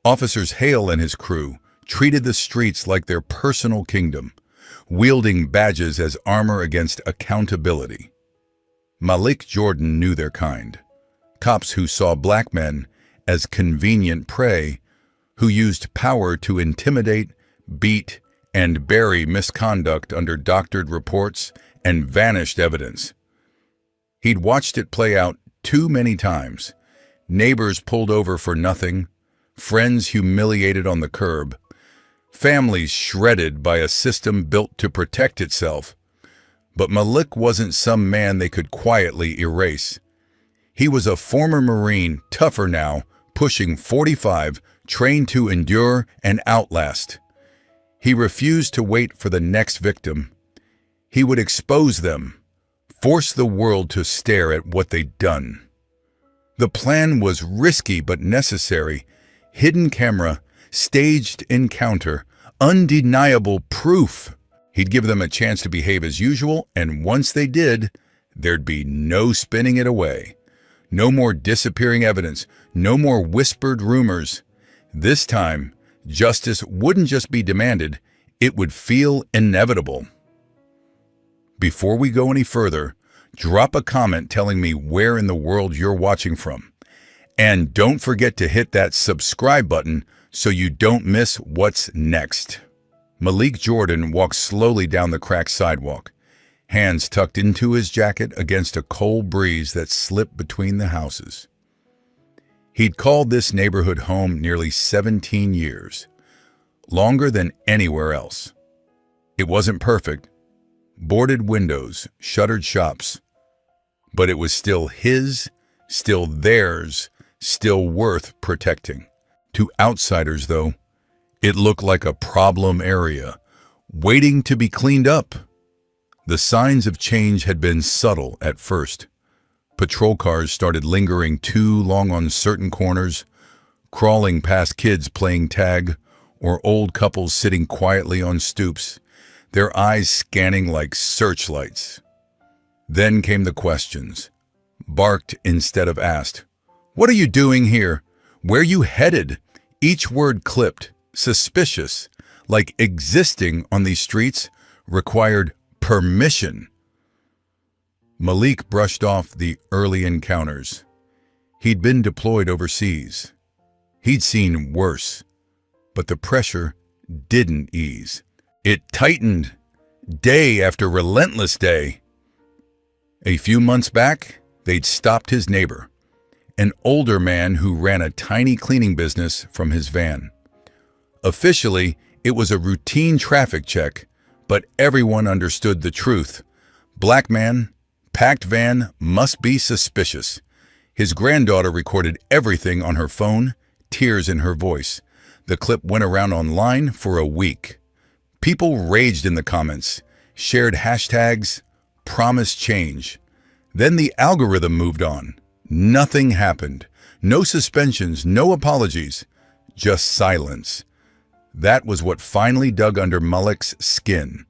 Officers Hale and his crew treated the streets like their personal kingdom, wielding badges as armor against accountability. Malik Jordan knew their kind. Cops who saw black men as convenient prey, who used power to intimidate, beat, and bury misconduct under doctored reports and vanished evidence. He'd watched it play out too many times. Neighbors pulled over for nothing, friends humiliated on the curb, families shredded by a system built to protect itself. But Malik wasn't some man they could quietly erase. He was a former Marine, tougher now, pushing 45, trained to endure and outlast. He refused to wait for the next victim. He would expose them, force the world to stare at what they'd done. The plan was risky but necessary. Hidden camera, staged encounter, undeniable proof. He'd give them a chance to behave as usual, and once they did, there'd be no spinning it away. No more disappearing evidence, no more whispered rumors. This time, justice wouldn't just be demanded, it would feel inevitable. Before we go any further, drop a comment telling me where in the world you're watching from. And don't forget to hit that subscribe button so you don't miss what's next. Malik Jordan walked slowly down the cracked sidewalk, hands tucked into his jacket against a cold breeze that slipped between the houses. He'd called this neighborhood home nearly 17 years, longer than anywhere else. It wasn't perfect, boarded windows, shuttered shops, but it was still his, still theirs, still worth protecting. To outsiders, though, it looked like a problem area, waiting to be cleaned up. The signs of change had been subtle at first. Patrol cars started lingering too long on certain corners, crawling past kids playing tag, or old couples sitting quietly on stoops, their eyes scanning like searchlights. Then came the questions, barked instead of asked. "What are you doing here? Where you headed?" Each word clipped, suspicious, like existing on these streets required permission. Malik brushed off the early encounters. He'd been deployed overseas. He'd seen worse, but the pressure didn't ease. It tightened, day after relentless day. A few months back, they'd stopped his neighbor, an older man who ran a tiny cleaning business from his van. Officially, it was a routine traffic check, but everyone understood the truth. Black man, packed van, must be suspicious. His granddaughter recorded everything on her phone, tears in her voice. The clip went around online for a week. People raged in the comments, shared hashtags, promised change. Then the algorithm moved on. Nothing happened. No suspensions, no apologies, just silence. That was what finally dug under Malik's skin.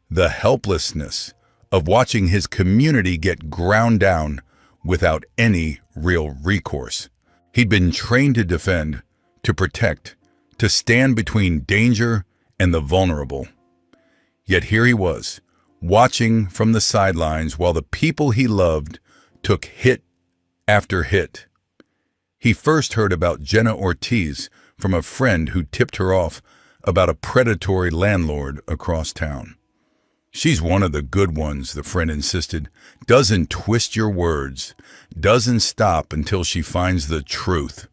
The helplessness of watching his community get ground down without any real recourse. He'd been trained to defend, to protect, to stand between danger and the vulnerable. Yet here he was, watching from the sidelines while the people he loved took hit after hit. He first heard about Jenna Ortiz from a friend who tipped her off about a predatory landlord across town. "She's one of the good ones," the friend insisted. "Doesn't twist your words, doesn't stop until she finds the truth."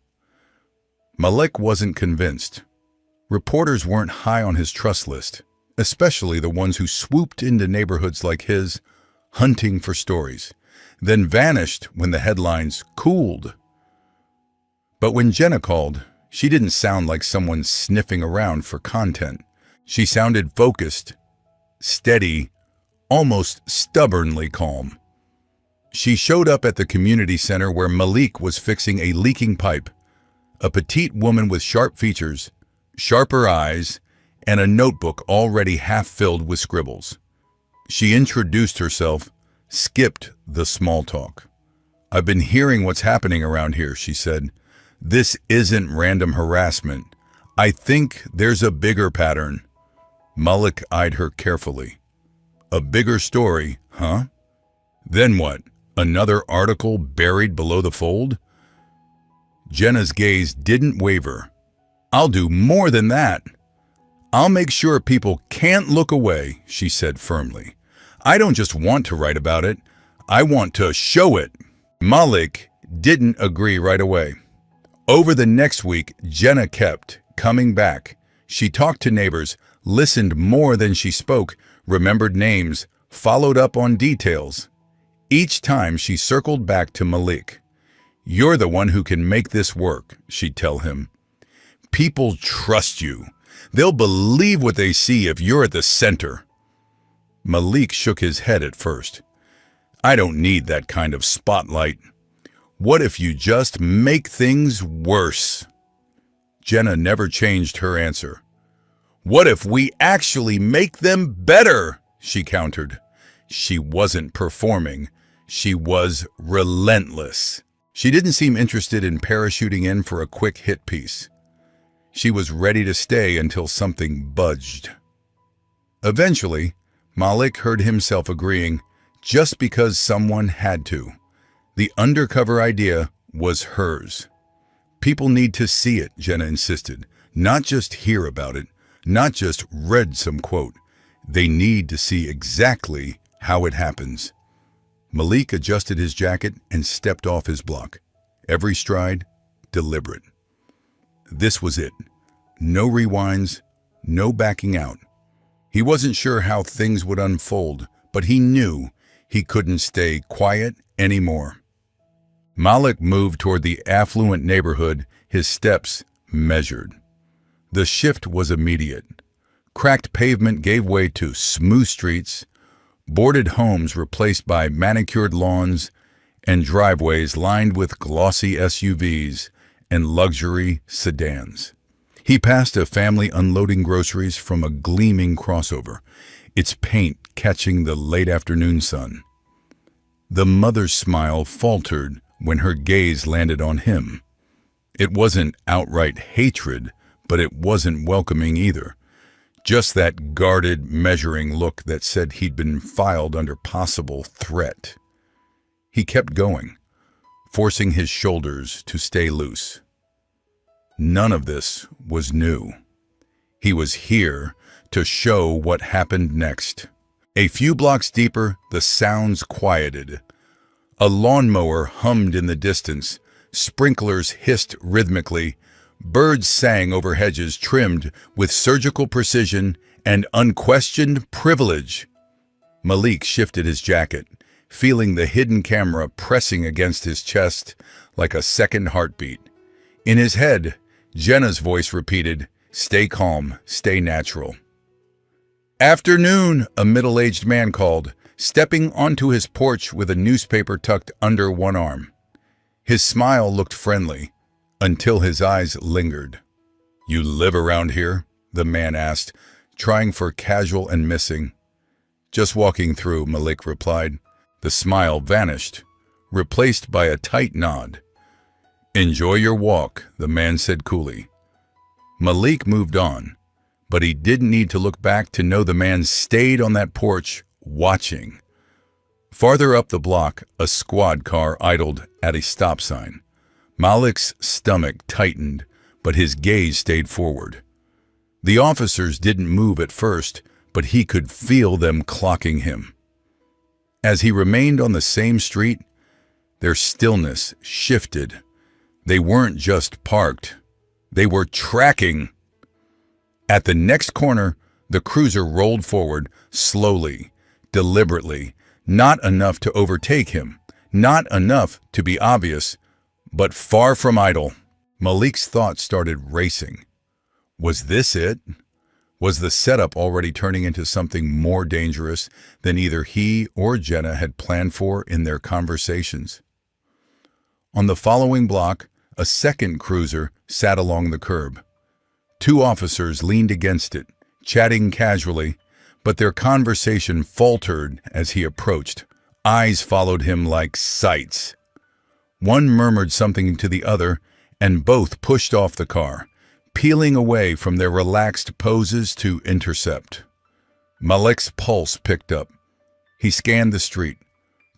Malik wasn't convinced. Reporters weren't high on his trust list, especially the ones who swooped into neighborhoods like his, hunting for stories, then vanished when the headlines cooled. But when Jenna called, she didn't sound like someone sniffing around for content. She sounded focused, steady, almost stubbornly calm. She showed up at the community center where Malik was fixing a leaking pipe, a petite woman with sharp features, sharper eyes, and a notebook already half-filled with scribbles. She introduced herself, skipped the small talk. "I've been hearing what's happening around here," she said. "This isn't random harassment. I think there's a bigger pattern. Malik eyed her carefully. A bigger story, huh? Then what? Another article buried below the fold? Jenna's gaze didn't waver. I'll do more than that. I'll make sure people can't look away, she said firmly. I don't just want to write about it. I want to show it. Malik didn't agree right away. Over the next week, Jenna kept coming back. She talked to neighbors, listened more than she spoke, remembered names, followed up on details. Each time she circled back to Malik. You're the one who can make this work, she'd tell him. People trust you. They'll believe what they see if you're at the center. Malik shook his head at first. I don't need that kind of spotlight. What if you just make things worse? Jenna never changed her answer. What if we actually make them better? She countered. She wasn't performing. She was relentless. She didn't seem interested in parachuting in for a quick hit piece. She was ready to stay until something budged. Eventually, Malik heard himself agreeing, just because someone had to. The undercover idea was hers. People need to see it, Jenna insisted, not just hear about it, not just read some quote. They need to see exactly how it happens. Malik adjusted his jacket and stepped off his block. Every stride, deliberate. This was it. No rewinds, no backing out. He wasn't sure how things would unfold, but he knew he couldn't stay quiet anymore. Malik moved toward the affluent neighborhood, his steps measured. The shift was immediate. Cracked pavement gave way to smooth streets, boarded homes replaced by manicured lawns, and driveways lined with glossy SUVs and luxury sedans. He passed a family unloading groceries from a gleaming crossover, its paint catching the late afternoon sun. The mother's smile faltered when her gaze landed on him. It wasn't outright hatred, but it wasn't welcoming either. Just that guarded, measuring look that said he'd been filed under possible threat. He kept going, forcing his shoulders to stay loose. None of this was new. He was here to show what happened next. A few blocks deeper, the sounds quieted. A lawnmower hummed in the distance, sprinklers hissed rhythmically, birds sang over hedges trimmed with surgical precision and unquestioned privilege. Malik shifted his jacket, feeling the hidden camera pressing against his chest like a second heartbeat. In his head, Jenna's voice repeated, "Stay calm, stay natural." "Afternoon," a middle-aged man called, stepping onto his porch with a newspaper tucked under one arm. His smile looked friendly, until his eyes lingered. "You live around here?" the man asked, trying for casual and missing. "Just walking through," Malik replied. The smile vanished, replaced by a tight nod. "Enjoy your walk," the man said coolly. Malik moved on, but he didn't need to look back to know the man stayed on that porch, watching. Farther up the block, a squad car idled at a stop sign. Malik's stomach tightened, but his gaze stayed forward. The officers didn't move at first, but he could feel them clocking him. As he remained on the same street, their stillness shifted. They weren't just parked, they were tracking. At the next corner, the cruiser rolled forward, slowly, deliberately, not enough to overtake him, not enough to be obvious, but far from idle. Malik's thoughts started racing. Was this it? Was the setup already turning into something more dangerous than either he or Jenna had planned for in their conversations? On the following block, a second cruiser sat along the curb. Two officers leaned against it, chatting casually, but their conversation faltered as he approached. Eyes followed him like sights. One murmured something to the other, and both pushed off the car, peeling away from their relaxed poses to intercept. Malik's pulse picked up. He scanned the street.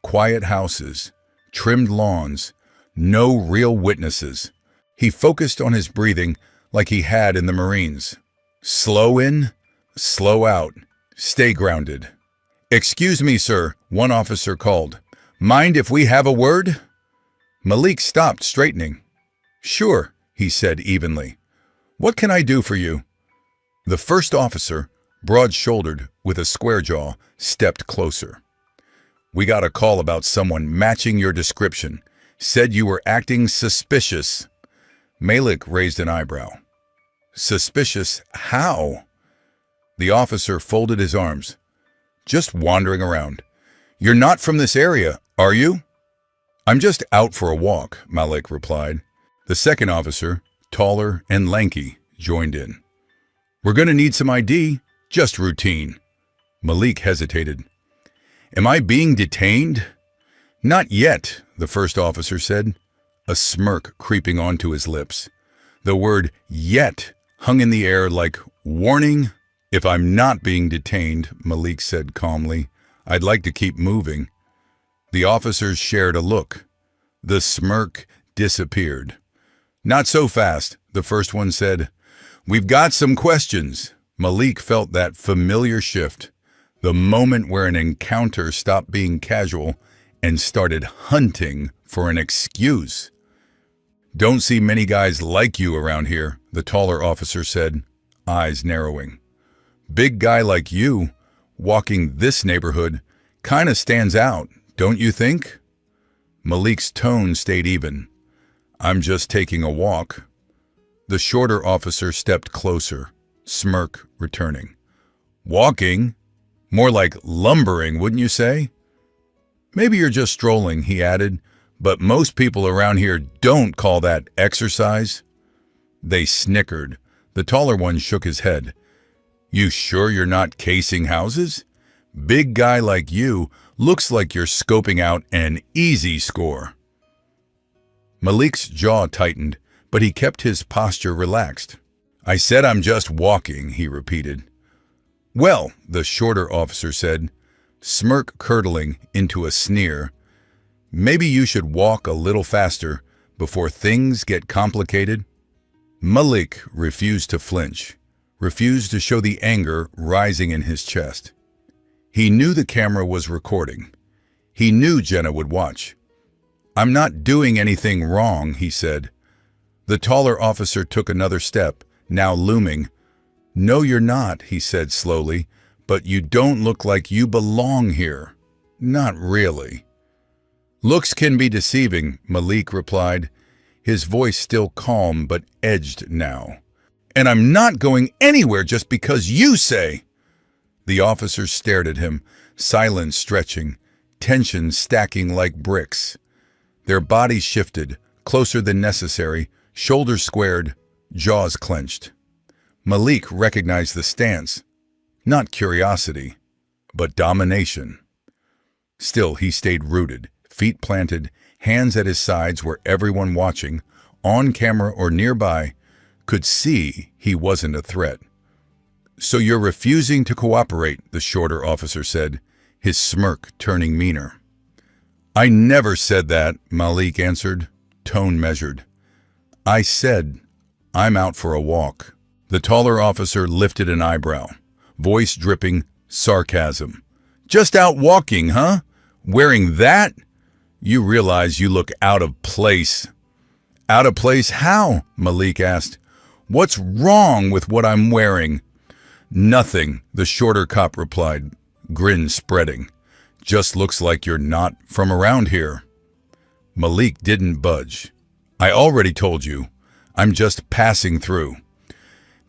Quiet houses, trimmed lawns, no real witnesses. He focused on his breathing like he had in the Marines. Slow in, slow out. Stay grounded. "Excuse me, sir," one officer called. "Mind if we have a word?" Malik stopped, straightening. "Sure," he said evenly. "What can I do for you?" The first officer, broad-shouldered with a square jaw, stepped closer. "We got a call about someone matching your description. Said you were acting suspicious." Malik raised an eyebrow. "Suspicious how?" The officer folded his arms. "Just wandering around. You're not from this area, are you?" "I'm just out for a walk," Malik replied. The second officer, taller and lanky, joined in. "We're going to need some ID, just routine." Malik hesitated. "Am I being detained?" "Not yet," the first officer said, a smirk creeping onto his lips. The word "yet" hung in the air like warning. "If I'm not being detained," Malik said calmly, "I'd like to keep moving." The officers shared a look. The smirk disappeared. "Not so fast," the first one said. "We've got some questions." Malik felt that familiar shift, the moment where an encounter stopped being casual and started hunting for an excuse. "Don't see many guys like you around here," the taller officer said, eyes narrowing. "Big guy like you, walking this neighborhood, kinda stands out, don't you think?" Malik's tone stayed even. "I'm just taking a walk." The shorter officer stepped closer, smirk returning. "Walking? More like lumbering, wouldn't you say?" "Maybe you're just strolling," he added, "but most people around here don't call that exercise." They snickered. The taller one shook his head. "You sure you're not casing houses? Big guy like you looks like you're scoping out an easy score." Malik's jaw tightened, but he kept his posture relaxed. "I said I'm just walking," he repeated. "Well," the shorter officer said, smirk curdling into a sneer, "maybe you should walk a little faster before things get complicated." Malik refused to flinch, refused to show the anger rising in his chest. He knew the camera was recording. He knew Jenna would watch. "I'm not doing anything wrong," he said. The taller officer took another step, now looming. "No, you're not," he said slowly, "but you don't look like you belong here. Not really." "Looks can be deceiving," Malik replied, his voice still calm but edged now. "And I'm not going anywhere just because you say." The officers stared at him, silence stretching, tension stacking like bricks. Their bodies shifted, closer than necessary, shoulders squared, jaws clenched. Malik recognized the stance, not curiosity, but domination. Still, he stayed rooted, feet planted, hands at his sides where everyone watching, on camera or nearby, could see he wasn't a threat. "So you're refusing to cooperate," the shorter officer said, his smirk turning meaner. "I never said that," Malik answered, tone measured. "I said, I'm out for a walk." The taller officer lifted an eyebrow, voice dripping sarcasm. "Just out walking, huh? Wearing that? You realize you look out of place." "Out of place how?" Malik asked. "What's wrong with what I'm wearing?" "Nothing," the shorter cop replied, grin spreading. "Just looks like you're not from around here." Malik didn't budge. "I already told you. I'm just passing through."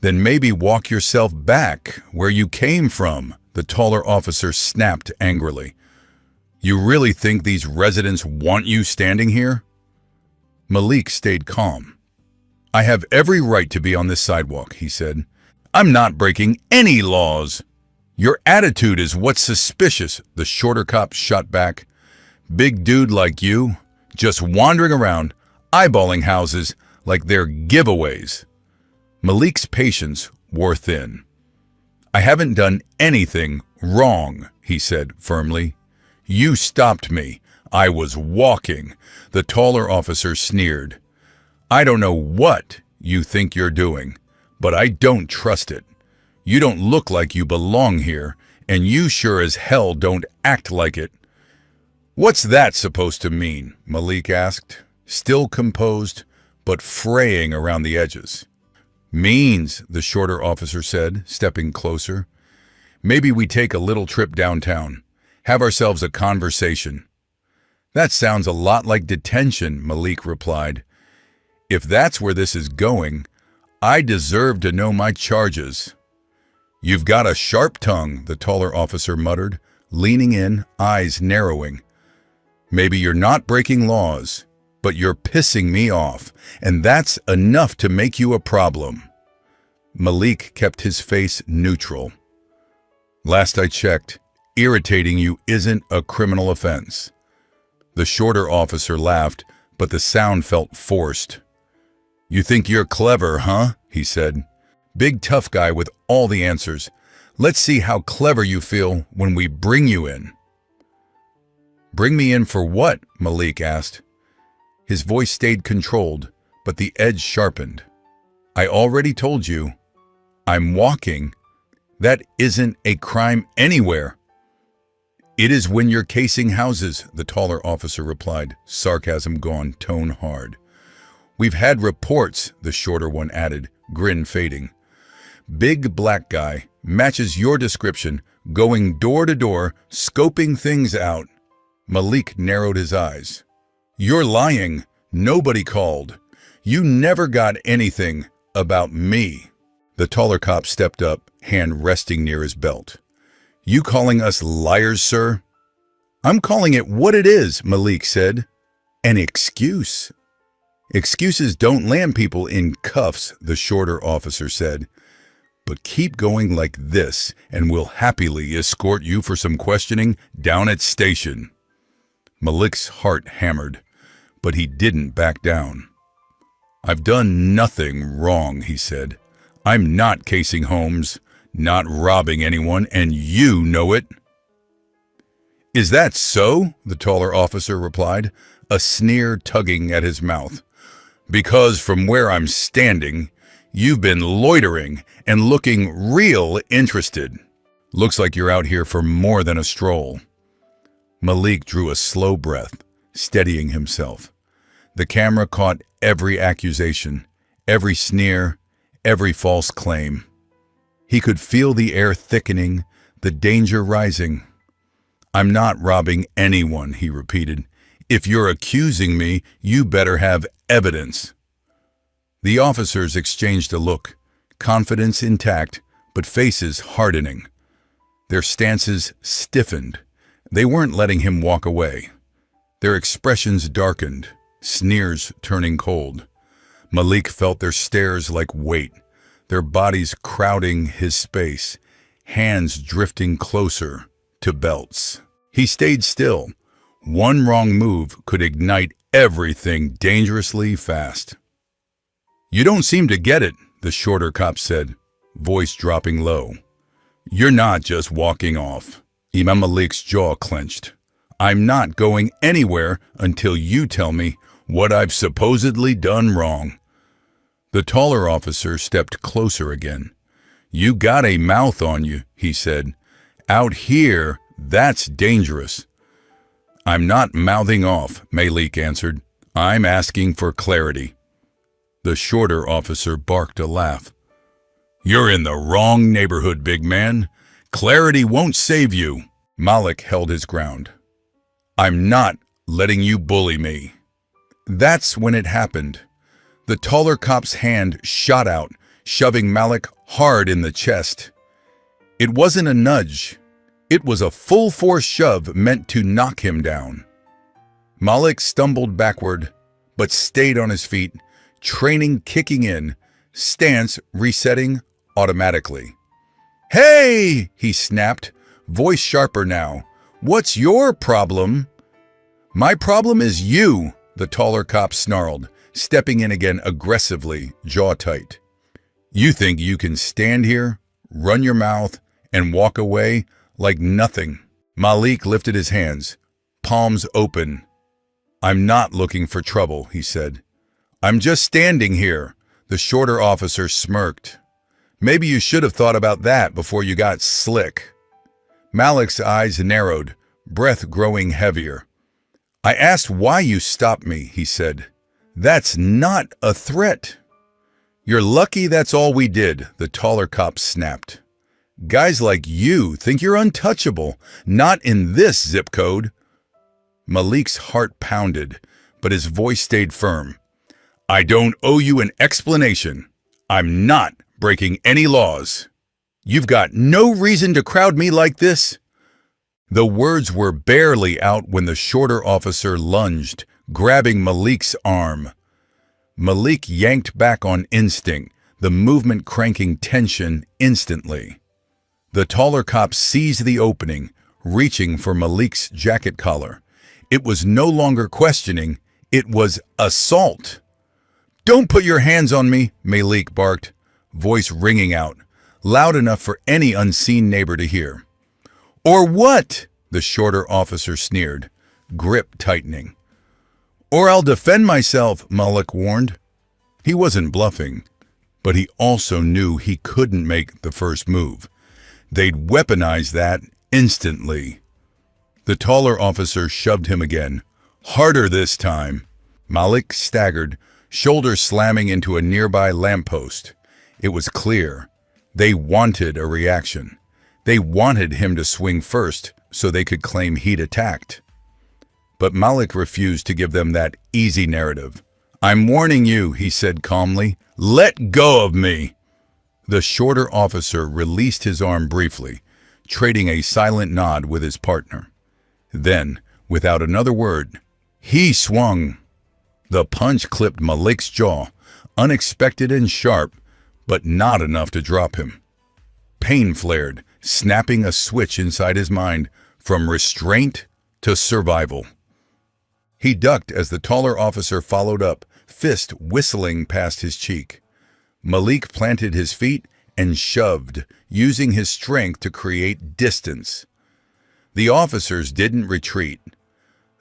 "Then maybe walk yourself back where you came from," the taller officer snapped angrily. "You really think these residents want you standing here?" Malik stayed calm. "I have every right to be on this sidewalk," he said. "I'm not breaking any laws." "Your attitude is what's suspicious," the shorter cop shot back. "Big dude like you, just wandering around, eyeballing houses like they're giveaways." Malik's patience wore thin. "I haven't done anything wrong," he said firmly. "You stopped me. I was walking." The taller officer sneered. "I don't know what you think you're doing, but I don't trust it. You don't look like you belong here, and you sure as hell don't act like it." "What's that supposed to mean?" Malik asked, still composed, but fraying around the edges. "Means," the shorter officer said, stepping closer, "maybe we take a little trip downtown, have ourselves a conversation." "That sounds a lot like detention," Malik replied. "If that's where this is going, I deserve to know my charges." "You've got a sharp tongue," the taller officer muttered, leaning in, eyes narrowing. "Maybe you're not breaking laws, but you're pissing me off, and that's enough to make you a problem." Malik kept his face neutral. "Last I checked, irritating you isn't a criminal offense." The shorter officer laughed, but the sound felt forced. "You think you're clever, huh?" he said. "Big tough guy with all the answers. Let's see how clever you feel when we bring you in." "Bring me in for what?" Malik asked. His voice stayed controlled, but the edge sharpened. "I already told you. I'm walking. That isn't a crime anywhere." "It is when you're casing houses," the taller officer replied, sarcasm gone, tone hard. "We've had reports," the shorter one added, grin fading. "Big black guy, matches your description, going door to door, scoping things out." Malik narrowed his eyes. "You're lying. Nobody called. You never got anything about me." The taller cop stepped up, hand resting near his belt. "You calling us liars, sir?" "I'm calling it what it is," Malik said. "An excuse." "Excuses don't land people in cuffs," the shorter officer said. "But keep going like this, and we'll happily escort you for some questioning down at station." Malik's heart hammered, but he didn't back down. "I've done nothing wrong," he said. "I'm not casing homes, not robbing anyone, and you know it." "Is that so?" the taller officer replied, a sneer tugging at his mouth. "Because from where I'm standing, you've been loitering and looking real interested. Looks like you're out here for more than a stroll." Malik drew a slow breath, steadying himself. The camera caught every accusation, every sneer, every false claim. He could feel the air thickening, the danger rising. "I'm not robbing anyone," he repeated. "If you're accusing me, you better have evidence." The officers exchanged a look, confidence intact, but faces hardening. Their stances stiffened. They weren't letting him walk away. Their expressions darkened, sneers turning cold. Malik felt their stares like weight, their bodies crowding his space, hands drifting closer to belts. He stayed still. One wrong move could ignite everything dangerously fast. "You don't seem to get it," the shorter cop said, voice dropping low. "You're not just walking off." Imam Malik's jaw clenched. "I'm not going anywhere until you tell me what I've supposedly done wrong." The taller officer stepped closer again. "You got a mouth on you," he said. "Out here, that's dangerous." "I'm not mouthing off," Malik answered. "I'm asking for clarity." The shorter officer barked a laugh. "You're in the wrong neighborhood, big man. Clarity won't save you." Malik held his ground. "I'm not letting you bully me." That's when it happened. The taller cop's hand shot out, shoving Malik hard in the chest. It wasn't a nudge. It was a full-force shove meant to knock him down. Malik stumbled backward, but stayed on his feet, training kicking in, stance resetting automatically. "Hey!" he snapped, voice sharper now. "What's your problem?" "My problem is you," the taller cop snarled, stepping in again aggressively, jaw tight. You think you can stand here, run your mouth, and walk away like nothing? Malik lifted his hands, palms open. I'm not looking for trouble, he said. I'm just standing here. The shorter officer smirked. Maybe you should have thought about that before you got slick. Malik's eyes narrowed, breath growing heavier. I asked why you stopped me, he said. That's not a threat. You're lucky that's all we did, the taller cop snapped. Guys like you think you're untouchable, not in this zip code. Malik's heart pounded, but his voice stayed firm. I don't owe you an explanation. I'm not breaking any laws. You've got no reason to crowd me like this. The words were barely out when the shorter officer lunged, grabbing Malik's arm. Malik yanked back on instinct, the movement cranking tension instantly. The taller cop seized the opening, reaching for Malik's jacket collar. It was no longer questioning, it was assault. Don't put your hands on me, Malik barked, voice ringing out, loud enough for any unseen neighbor to hear. Or what? The shorter officer sneered, grip tightening. Or I'll defend myself, Malik warned. He wasn't bluffing, but he also knew he couldn't make the first move. They'd weaponize that instantly. The taller officer shoved him again, harder this time. Malik staggered, shoulder slamming into a nearby lamppost. It was clear. They wanted a reaction. They wanted him to swing first so they could claim he'd attacked. But Malik refused to give them that easy narrative. I'm warning you, he said calmly. Let go of me. The shorter officer released his arm briefly, trading a silent nod with his partner. Then, without another word, he swung. The punch clipped Malik's jaw, unexpected and sharp, but not enough to drop him. Pain flared, snapping a switch inside his mind from restraint to survival. He ducked as the taller officer followed up, fist whistling past his cheek. Malik planted his feet and shoved, using his strength to create distance. The officers didn't retreat.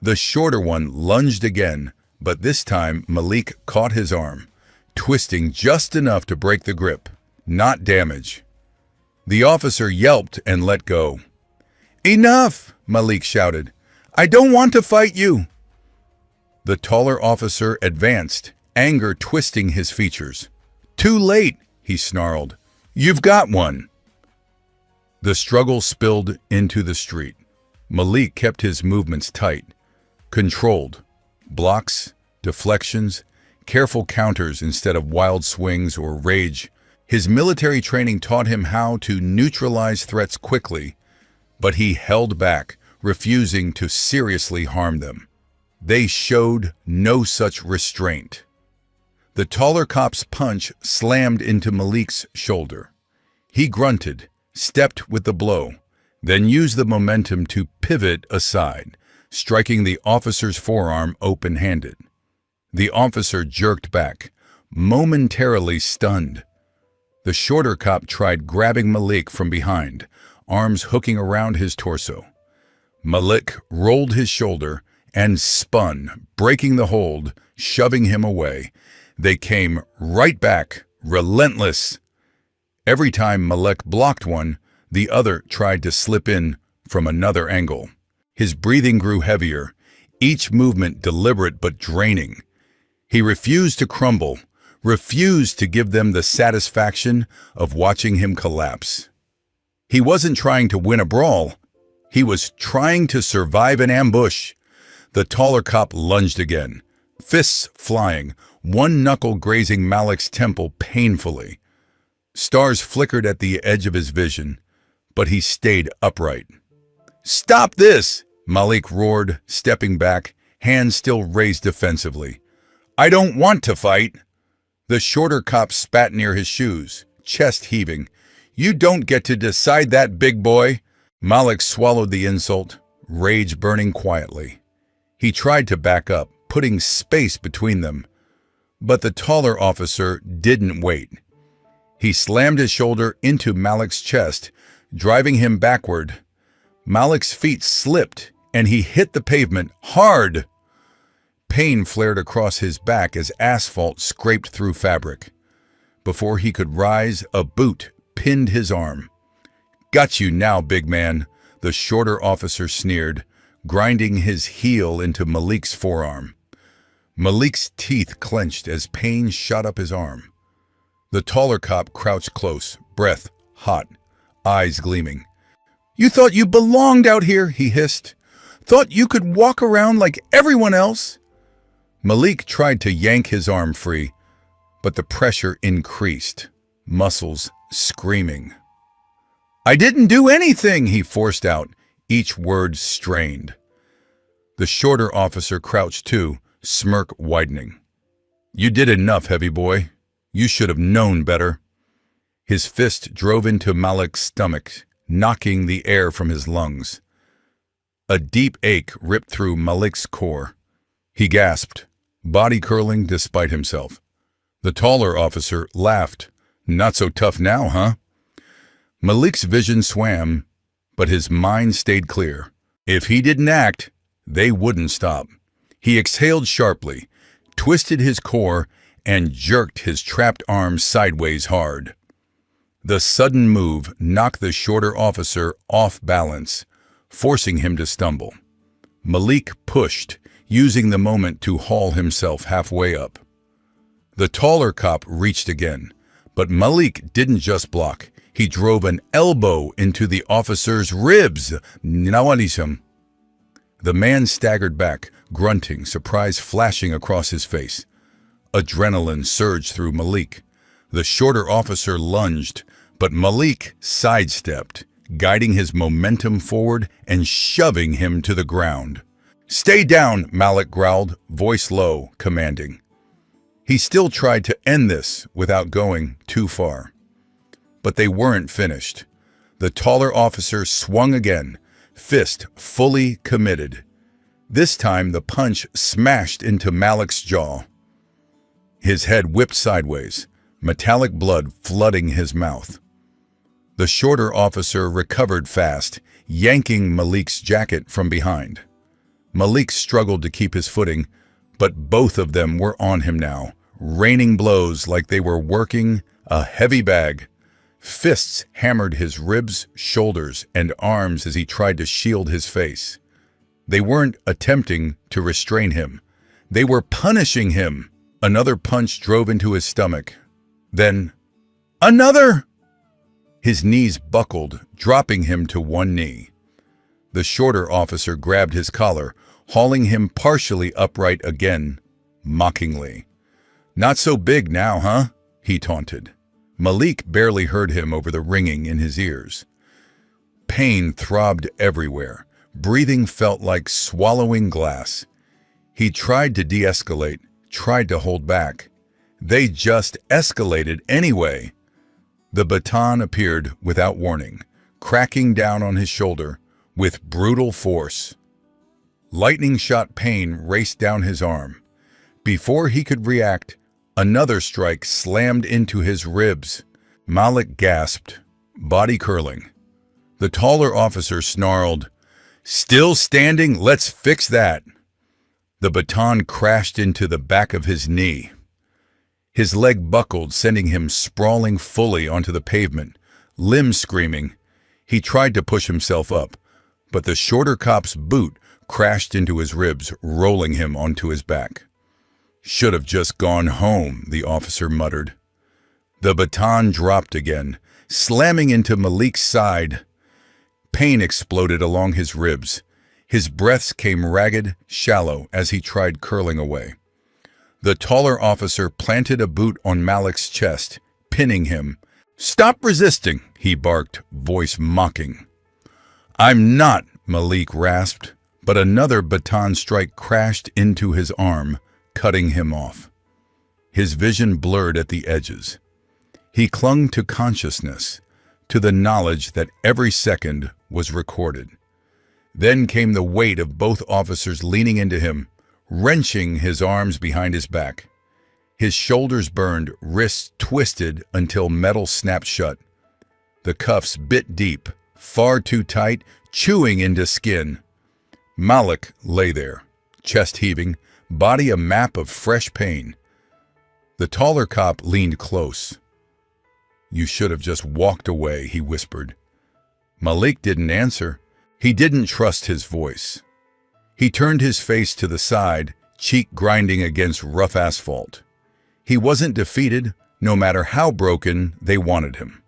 The shorter one lunged again, but this time Malik caught his arm, twisting just enough to break the grip, not damage. The officer yelped and let go. Enough, Malik shouted. I don't want to fight you. The taller officer advanced, anger twisting his features. Too late, he snarled. You've got one. The struggle spilled into the street. Malik kept his movements tight, controlled. Blocks, deflections, careful counters instead of wild swings or rage. His military training taught him how to neutralize threats quickly, but he held back, refusing to seriously harm them. They showed no such restraint. The taller cop's punch slammed into Malik's shoulder. He grunted, stepped with the blow, then used the momentum to pivot aside, striking the officer's forearm open-handed. The officer jerked back, momentarily stunned. The shorter cop tried grabbing Malik from behind, arms hooking around his torso. Malik rolled his shoulder and spun, breaking the hold, shoving him away. They came right back, relentless. Every time Malik blocked one, the other tried to slip in from another angle. His breathing grew heavier, each movement deliberate but draining. He refused to crumble, refused to give them the satisfaction of watching him collapse. He wasn't trying to win a brawl. He was trying to survive an ambush. The taller cop lunged again, fists flying, one knuckle grazing Malik's temple painfully. Stars flickered at the edge of his vision, but he stayed upright. Stop this! Malik roared, stepping back, hands still raised defensively. I don't want to fight. The shorter cop spat near his shoes, chest heaving. You don't get to decide that, big boy. Malik swallowed the insult, rage burning quietly. He tried to back up, putting space between them. But the taller officer didn't wait. He slammed his shoulder into Malik's chest, driving him backward. Malik's feet slipped, and he hit the pavement hard. Pain flared across his back as asphalt scraped through fabric. Before he could rise, a boot pinned his arm. "Got you now, big man," the shorter officer sneered, grinding his heel into Malik's forearm. Malik's teeth clenched as pain shot up his arm. The taller cop crouched close, breath hot, eyes gleaming. "You thought you belonged out here," he hissed. "Thought you could walk around like everyone else?" Malik tried to yank his arm free, but the pressure increased, muscles screaming. "I didn't do anything," he forced out, each word strained. The shorter officer crouched too, smirk widening. "You did enough, heavy boy. You should have known better." His fist drove into Malik's stomach, knocking the air from his lungs. A deep ache ripped through Malik's core. He gasped, body curling despite himself. The taller officer laughed. "Not so tough now, huh?" Malik's vision swam, but his mind stayed clear. If he didn't act, they wouldn't stop. He exhaled sharply, twisted his core, and jerked his trapped arm sideways hard. The sudden move knocked the shorter officer off balance, forcing him to stumble. Malik pushed, using the moment to haul himself halfway up. The taller cop reached again, but Malik didn't just block. He drove an elbow into the officer's ribs. "Nawalism." The man staggered back, grunting, surprise flashing across his face. Adrenaline surged through Malik. The shorter officer lunged, but Malik sidestepped, guiding his momentum forward and shoving him to the ground. "Stay down," Malik growled, voice low, commanding. He still tried to end this without going too far. But they weren't finished. The taller officer swung again, fist fully committed. This time the punch smashed into Malik's jaw. His head whipped sideways, metallic blood flooding his mouth. The shorter officer recovered fast, yanking Malik's jacket from behind. Malik struggled to keep his footing, but both of them were on him now, raining blows like they were working a heavy bag. Fists hammered his ribs, shoulders, and arms as he tried to shield his face. They weren't attempting to restrain him. They were punishing him. Another punch drove into his stomach. Then, another! His knees buckled, dropping him to one knee. The shorter officer grabbed his collar, hauling him partially upright again, mockingly. "Not so big now, huh?" he taunted. Malik barely heard him over the ringing in his ears. Pain throbbed everywhere. Breathing felt like swallowing glass. He tried to de-escalate, tried to hold back. They just escalated anyway. The baton appeared without warning, cracking down on his shoulder with brutal force. Lightning-shot pain raced down his arm. Before he could react, another strike slammed into his ribs. Malik gasped, body curling. The taller officer snarled, "Still standing? Let's fix that." The baton crashed into the back of his knee. His leg buckled, sending him sprawling fully onto the pavement, limbs screaming. He tried to push himself up, but the shorter cop's boot crashed into his ribs, rolling him onto his back. "Should have just gone home," the officer muttered. The baton dropped again, slamming into Malik's side. Pain exploded along his ribs. His breaths came ragged, shallow as he tried curling away. The taller officer planted a boot on Malik's chest, pinning him. "Stop resisting," he barked, voice mocking. "I'm not," Malik rasped, but another baton strike crashed into his arm, cutting him off. His vision blurred at the edges. He clung to consciousness, to the knowledge that every second was recorded. Then came the weight of both officers leaning into him, wrenching his arms behind his back. His shoulders burned, wrists twisted until metal snapped shut. The cuffs bit deep, far too tight, chewing into skin. Malik lay there, chest heaving, body a map of fresh pain. The taller cop leaned close. "You should have just walked away," he whispered. Malik didn't answer. He didn't trust his voice. He turned his face to the side, cheek grinding against rough asphalt. He wasn't defeated, no matter how broken they wanted him.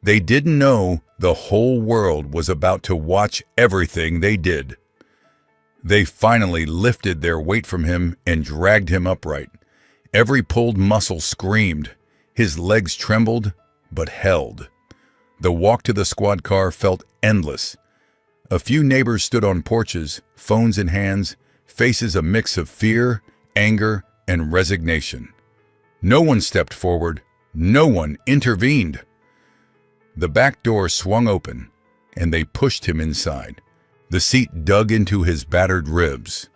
They didn't know the whole world was about to watch everything they did. They finally lifted their weight from him and dragged him upright. Every pulled muscle screamed. His legs trembled, but held. The walk to the squad car felt endless. A few neighbors stood on porches, phones in hands, faces a mix of fear, anger, and resignation. No one stepped forward. No one intervened. The back door swung open, and they pushed him inside. The seat dug into his battered ribs.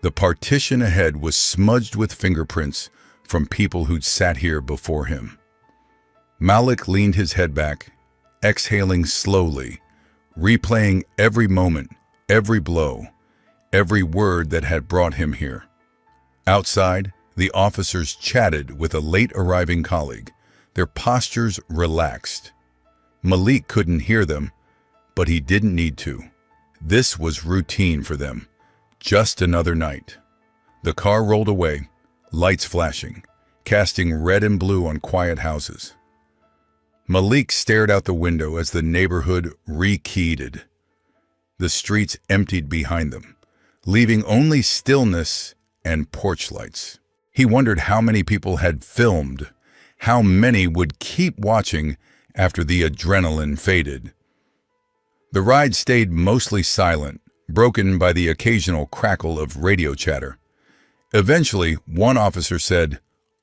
The partition ahead was smudged with fingerprints from people who'd sat here before him. Malik leaned his head back, exhaling slowly, replaying every moment, every blow, every word that had brought him here. Outside, the officers chatted with a late-arriving colleague, their postures relaxed. Malik couldn't hear them, but he didn't need to. This was routine for them, just another night. The car rolled away, lights flashing, casting red and blue on quiet houses. Malik stared out the window as the neighborhood rekeyed. The streets emptied behind them, leaving only stillness and porch lights. He wondered how many people had filmed, how many would keep watching after the adrenaline faded. The ride stayed mostly silent, broken by the occasional crackle of radio chatter. Eventually, one officer said,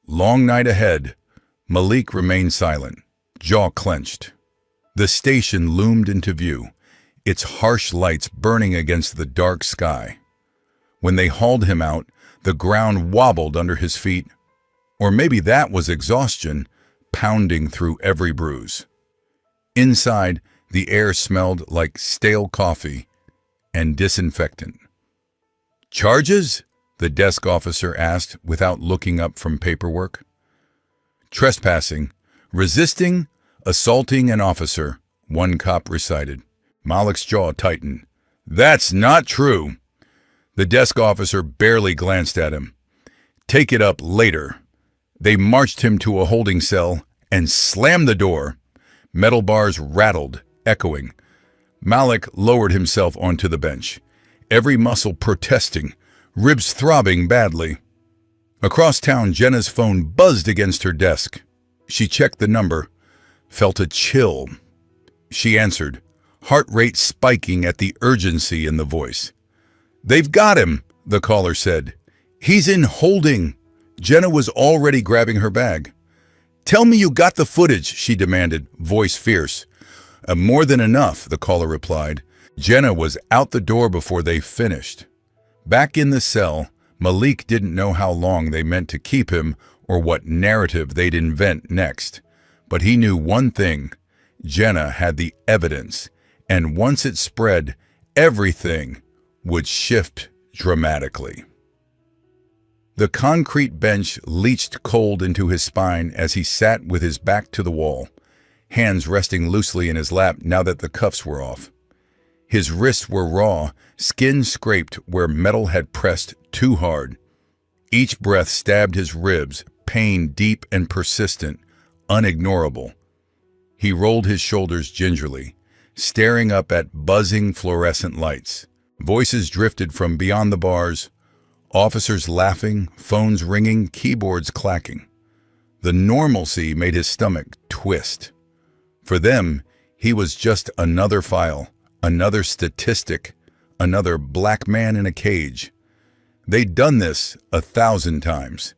"Long night ahead." Malik remained silent, jaw clenched. The station loomed into view, its harsh lights burning against the dark sky. When they hauled him out, the ground wobbled under his feet. Or maybe that was exhaustion, pounding through every bruise. Inside, the air smelled like stale coffee and disinfectant. "Charges?" the desk officer asked without looking up from paperwork. "Trespassing, resisting, assaulting an officer," one cop recited. Malik's jaw tightened. "That's not true." The desk officer barely glanced at him. "Take it up later." They marched him to a holding cell and slammed the door. Metal bars rattled, echoing. Malik lowered himself onto the bench, every muscle protesting, ribs throbbing badly. Across town, Jenna's phone buzzed against her desk. She checked the number, felt a chill. She answered, heart rate spiking at the urgency in the voice. "They've got him," the caller said. "He's in holding." Jenna was already grabbing her bag. "Tell me you got the footage," she demanded, voice fierce. More than enough," the caller replied. Jenna was out the door before they finished. Back in the cell, Malik didn't know how long they meant to keep him or what narrative they'd invent next. But he knew one thing. Jenna had the evidence, and once it spread, everything would shift dramatically. The concrete bench leached cold into his spine as he sat with his back to the wall, hands resting loosely in his lap now that the cuffs were off. His wrists were raw, skin scraped where metal had pressed too hard. Each breath stabbed his ribs, pain deep and persistent, unignorable. He rolled his shoulders gingerly, staring up at buzzing fluorescent lights. Voices drifted from beyond the bars, officers laughing, phones ringing, keyboards clacking. The normalcy made his stomach twist. For them, he was just another file, another statistic, another black man in a cage. They'd done this 1,000 times.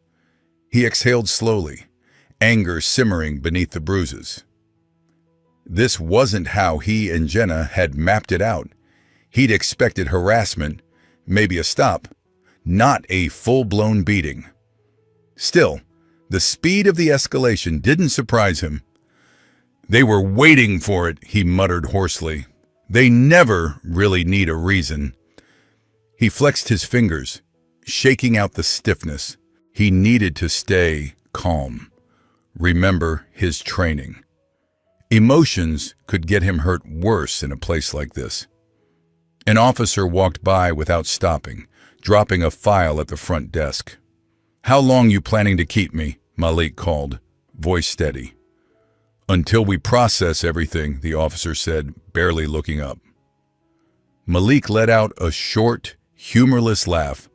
He exhaled slowly, anger simmering beneath the bruises. This wasn't how he and Jenna had mapped it out. He'd expected harassment, maybe a stop, not a full-blown beating. Still, The speed of the escalation didn't surprise him. "They were waiting for it," he muttered hoarsely. "They never really need a reason." He flexed his fingers, shaking out the stiffness. He needed to stay calm. Remember his training. Emotions could get him hurt worse in a place like this. An officer walked by without stopping, dropping a file at the front desk. "How long you planning to keep me?" Malik called, voice steady. "Until we process everything," the officer said, barely looking up. Malik let out a short, humorless laugh.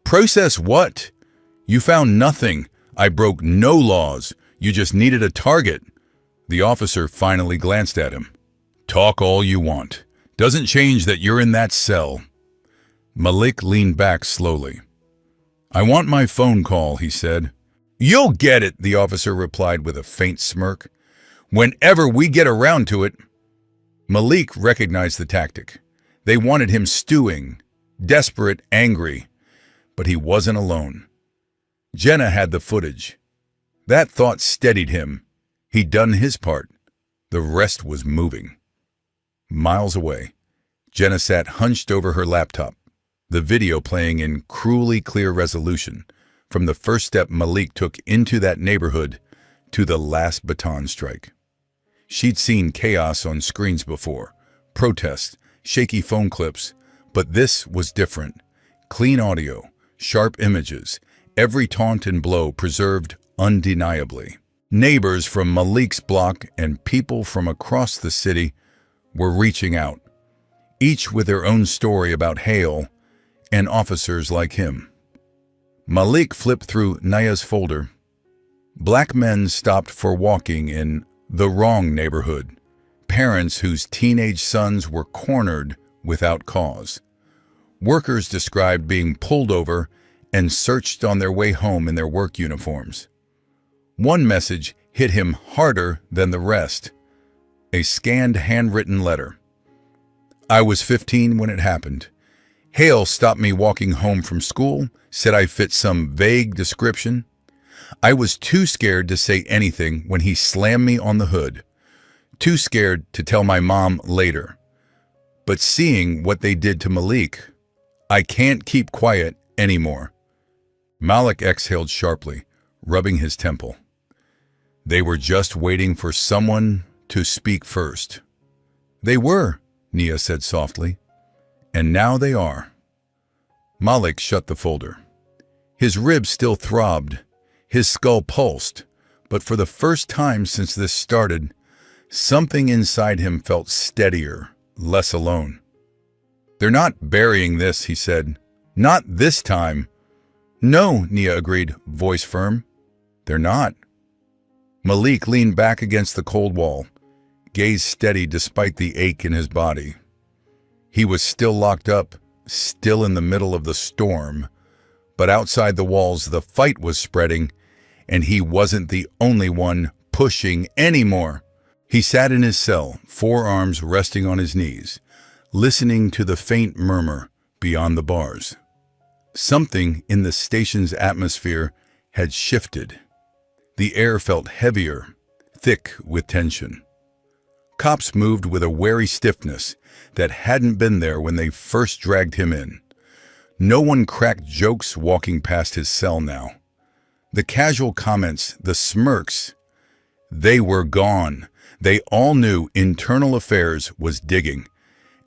"Process what? You found nothing. I broke no laws. You just needed a target." The officer finally glanced at him. "Talk all you want. Doesn't change that you're in that cell." Malik leaned back slowly. "I want my phone call," he said. "You'll get it," the officer replied with a faint smirk. "Whenever we get around to it." Malik recognized the tactic. They wanted him stewing, desperate, angry. But he wasn't alone. Jenna had the footage. That thought steadied him. He'd done his part. The rest was moving. Miles away, Jenna sat hunched over her laptop, the video playing in cruelly clear resolution, from the first step Malik took into that neighborhood to the last baton strike. She'd seen chaos on screens before, protests, shaky phone clips, but this was different. Clean audio, sharp images, every taunt and blow preserved undeniably. Neighbors from Malik's block and people from across the city were reaching out, each with their own story about Hale and officers like him. Malik flipped through Naya's folder. Black men stopped for walking in the wrong neighborhood. Parents whose teenage sons were cornered without cause. Workers described being pulled over and searched on their way home in their work uniforms. One message hit him harder than the rest. A scanned handwritten letter. "I was 15 when it happened. Hale stopped me walking home from school, said I fit some vague description. I was too scared to say anything when he slammed me on the hood. Too scared to tell my mom later. But seeing what they did to Malik, I can't keep quiet anymore." Malik exhaled sharply, rubbing his temple. They were just waiting for someone to speak first. "They were," Nia said softly. "And now they are." Malik shut the folder. His ribs still throbbed, his skull pulsed, but for the first time since this started, something inside him felt steadier, less alone. "They're not burying this," he said. "Not this time." "No," Nia agreed, voice firm. "They're not." Malik leaned back against the cold wall, gaze steady despite the ache in his body. He was still locked up, still in the middle of the storm, but outside the walls the fight was spreading, and he wasn't the only one pushing anymore. He sat in his cell, forearms resting on his knees, listening to the faint murmur beyond the bars. Something in the station's atmosphere had shifted. The air felt heavier, thick with tension. Cops moved with a wary stiffness that hadn't been there when they first dragged him in. No one cracked jokes walking past his cell now. The casual comments, the smirks, they were gone. They all knew internal affairs was digging,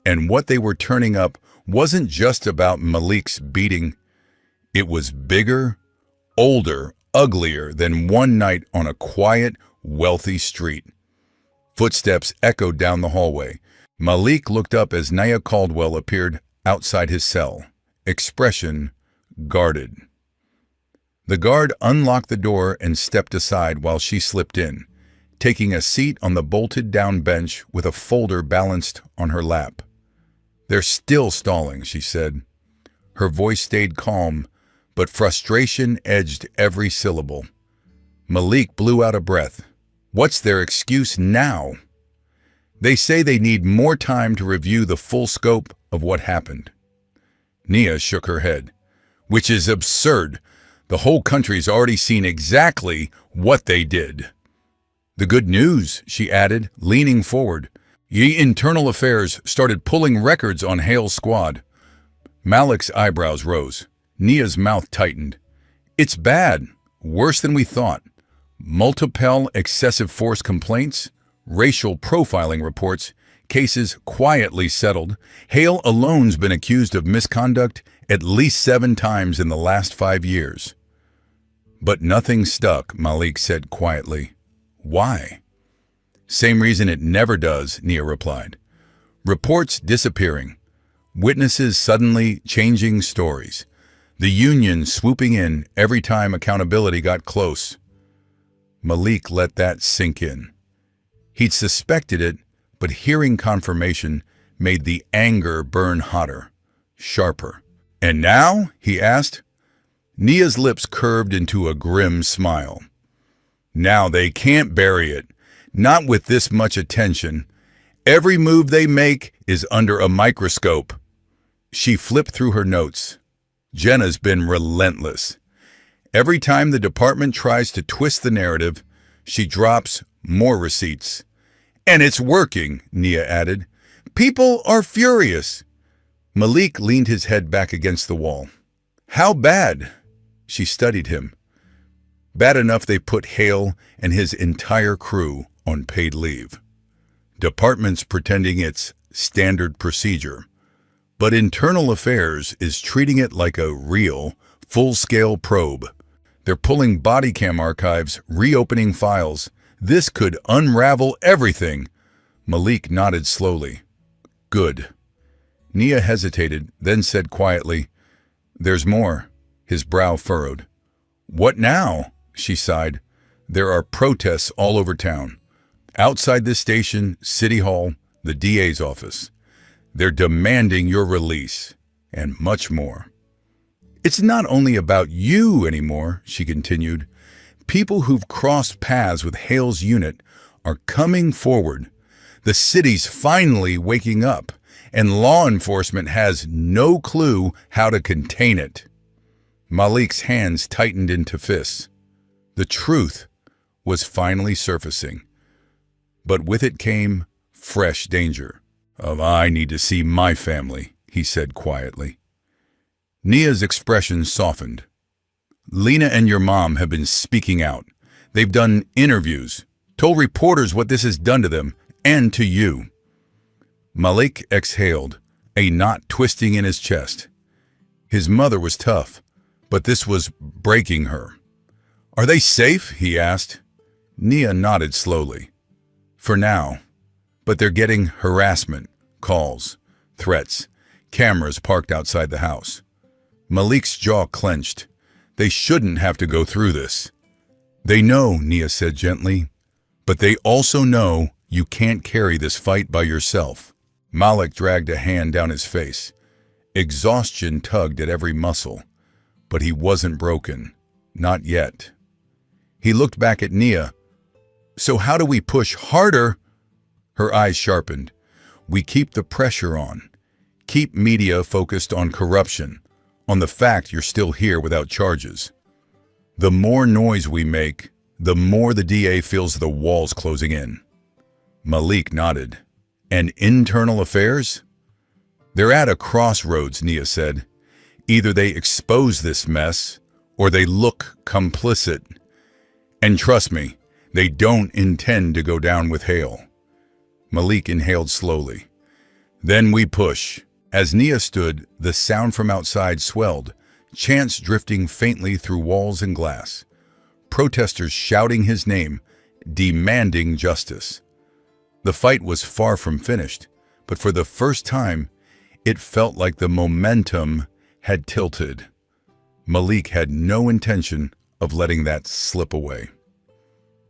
and what they were turning up wasn't just about Malik's beating. It was bigger, older, uglier than one night on a quiet, wealthy street. Footsteps echoed down the hallway. Malik looked up as Naya Caldwell appeared outside his cell, expression guarded. The guard unlocked the door and stepped aside while she slipped in, taking a seat on the bolted-down bench with a folder balanced on her lap. "They're still stalling," she said. Her voice stayed calm, but frustration edged every syllable. Malik blew out a breath. What's their excuse now? They say they need more time to review the full scope of what happened. Nia shook her head. Which is absurd. The whole country's already seen exactly what they did. The good news, she added, leaning forward. Ye Internal Affairs started pulling records on Hale's squad. Malik's eyebrows rose. Nia's mouth tightened. It's bad. Worse than we thought. Multiple excessive force complaints, racial profiling reports, cases quietly settled. Hale alone's been accused of misconduct at least 7 times in the last 5 years. But nothing stuck, Malik said quietly. Why? Same reason it never does, Nia replied. Reports disappearing. Witnesses suddenly changing stories. The union swooping in every time accountability got close. Malik let that sink in. He'd suspected it, but hearing confirmation made the anger burn hotter, sharper. And now? He asked. Nia's lips curved into a grim smile. Now they can't bury it. Not with this much attention. Every move they make is under a microscope. She flipped through her notes. Jenna's been relentless. Every time the department tries to twist the narrative, she drops more receipts. And it's working, Nia added. People are furious. Malik leaned his head back against the wall. How bad? She studied him. Bad enough they put Hale and his entire crew on paid leave. Department's pretending it's standard procedure. But Internal Affairs is treating it like a real, full-scale probe. They're pulling body cam archives, reopening files. This could unravel everything. Malik nodded slowly. Good. Nia hesitated, then said quietly, There's more. His brow furrowed. What now? She sighed. There are protests all over town. Outside this station, City Hall, the DA's office. They're demanding your release, and much more. It's not only about you anymore, she continued. People who've crossed paths with Hale's unit are coming forward. The city's finally waking up, and law enforcement has no clue how to contain it. Malik's hands tightened into fists. The truth was finally surfacing. But with it came fresh danger. I need to see my family, he said quietly. Nia's expression softened. Lena and your mom have been speaking out. They've done interviews, told reporters what this has done to them and to you. Malik exhaled, a knot twisting in his chest. His mother was tough, but this was breaking her. Are they safe? He asked. Nia nodded slowly. For now. But they're getting harassment, calls, threats, cameras parked outside the house. Malik's jaw clenched. They shouldn't have to go through this. They know, Nia said gently, but they also know you can't carry this fight by yourself. Malik dragged a hand down his face. Exhaustion tugged at every muscle, but he wasn't broken. Not yet. He looked back at Nia. So how do we push harder? Her eyes sharpened. We keep the pressure on. Keep media focused on corruption, on the fact you're still here without charges. The more noise we make, the more the DA feels the walls closing in. Malik nodded. And Internal Affairs? They're at a crossroads, Nia said. Either they expose this mess, or they look complicit. And trust me, they don't intend to go down with Hale. Malik inhaled slowly. Then we push. As Nia stood, the sound from outside swelled, chants drifting faintly through walls and glass. Protesters shouting his name, demanding justice. The fight was far from finished, but for the first time, it felt like the momentum had tilted. Malik had no intention of letting that slip away.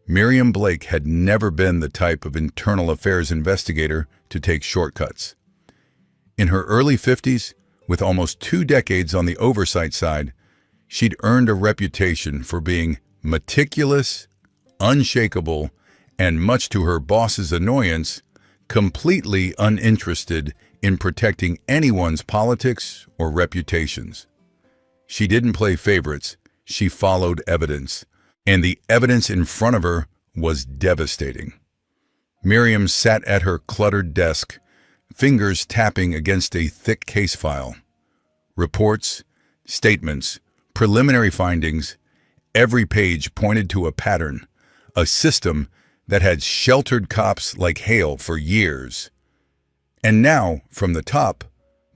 Miriam Blake had never been the type of internal affairs investigator to take shortcuts. In her early 50s, with almost 2 decades on the oversight side, she'd earned a reputation for being meticulous, unshakable, and much to her boss's annoyance, completely uninterested in protecting anyone's politics or reputations. She didn't play favorites, She followed evidence, and the evidence in front of her was devastating. Miriam sat at her cluttered desk, fingers tapping against a thick case file. Reports, statements, preliminary findings, every page pointed to a pattern, a system that had sheltered cops like Hale for years. And now, from the top,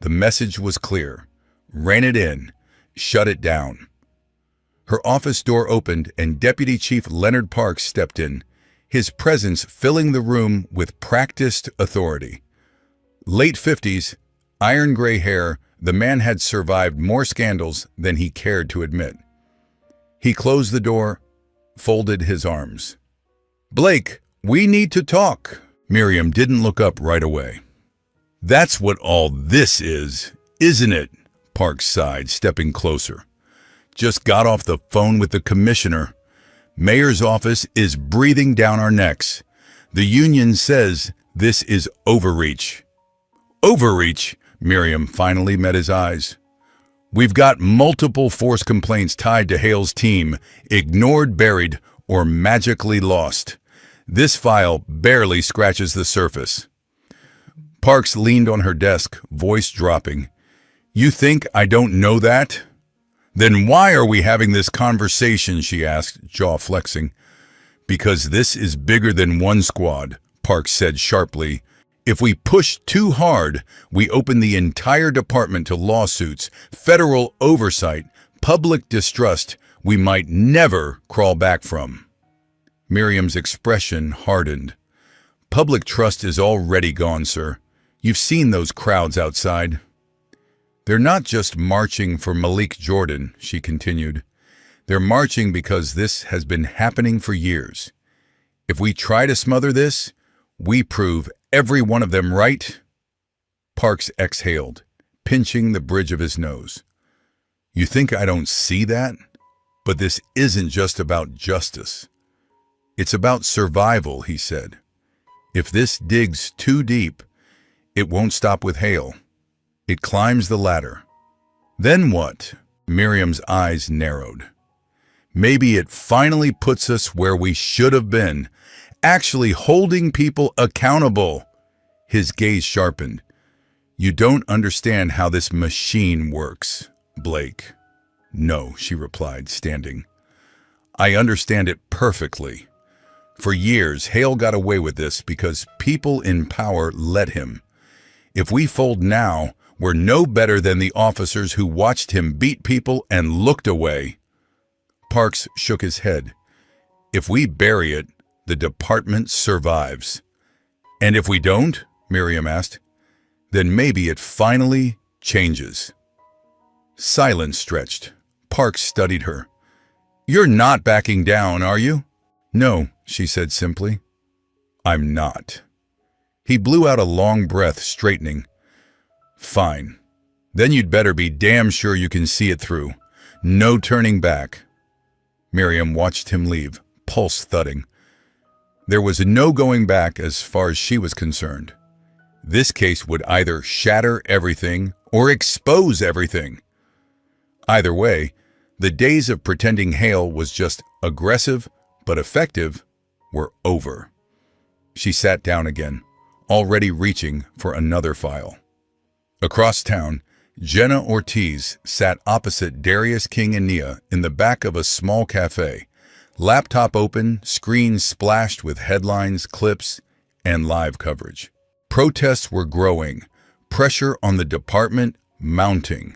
the message was clear. Rein it in. Shut it down. Her office door opened and Deputy Chief Leonard Parks stepped in, his presence filling the room with practiced authority. Late 50s, iron gray hair, the man had survived more scandals than he cared to admit. He closed the door, folded his arms. "Blake, we need to talk." Miriam didn't look up right away. "That's what all this is, isn't it?" Parks sighed, stepping closer. "Just got off the phone with the commissioner. Mayor's office is breathing down our necks. The union says this is overreach." "Overreach?" Miriam finally met his eyes. "We've got multiple force complaints tied to Hale's team, ignored, buried, or magically lost. This file barely scratches the surface." Parks leaned on her desk, voice dropping. "You think I don't know that?" "Then why are we having this conversation?" she asked, jaw flexing. "Because this is bigger than one squad," Parks said sharply. "If we push too hard, we open the entire department to lawsuits, federal oversight, public distrust we might never crawl back from." Miriam's expression hardened. "Public trust is already gone, sir. You've seen those crowds outside." "They're not just marching for Malik Jordan," she continued. "They're marching because this has been happening for years. If we try to smother this, we prove every one of them right." Parks exhaled, pinching the bridge of his nose. "You think I don't see that? But this isn't just about justice. It's about survival," he said. "If this digs too deep, it won't stop with Hale. It climbs the ladder. Then what?" Miriam's eyes narrowed. "Maybe it finally puts us where we should have been, actually holding people accountable." His gaze sharpened. "You don't understand how this machine works, Blake." "No," she replied, standing. "I understand it perfectly. For years, Hale got away with this because people in power let him. If we fold now, we're no better than the officers who watched him beat people and looked away." Parks shook his head. "If we bury it, the department survives." "And if we don't?" Miriam asked. "Then maybe it finally changes." Silence stretched. Parks studied her. "You're not backing down, are you?" "No," she said simply. "I'm not." He blew out a long breath, straightening. "Fine. Then you'd better be damn sure you can see it through. No turning back." Miriam watched him leave, pulse thudding. There was no going back as far as she was concerned. This case would either shatter everything or expose everything. Either way, the days of pretending Hale was just aggressive but effective were over. She sat down again, already reaching for another file. Across town, Jenna Ortiz sat opposite Darius King and Nia in the back of a small cafe, laptop open, screen splashed with headlines, clips, and live coverage. Protests were growing, pressure on the department mounting.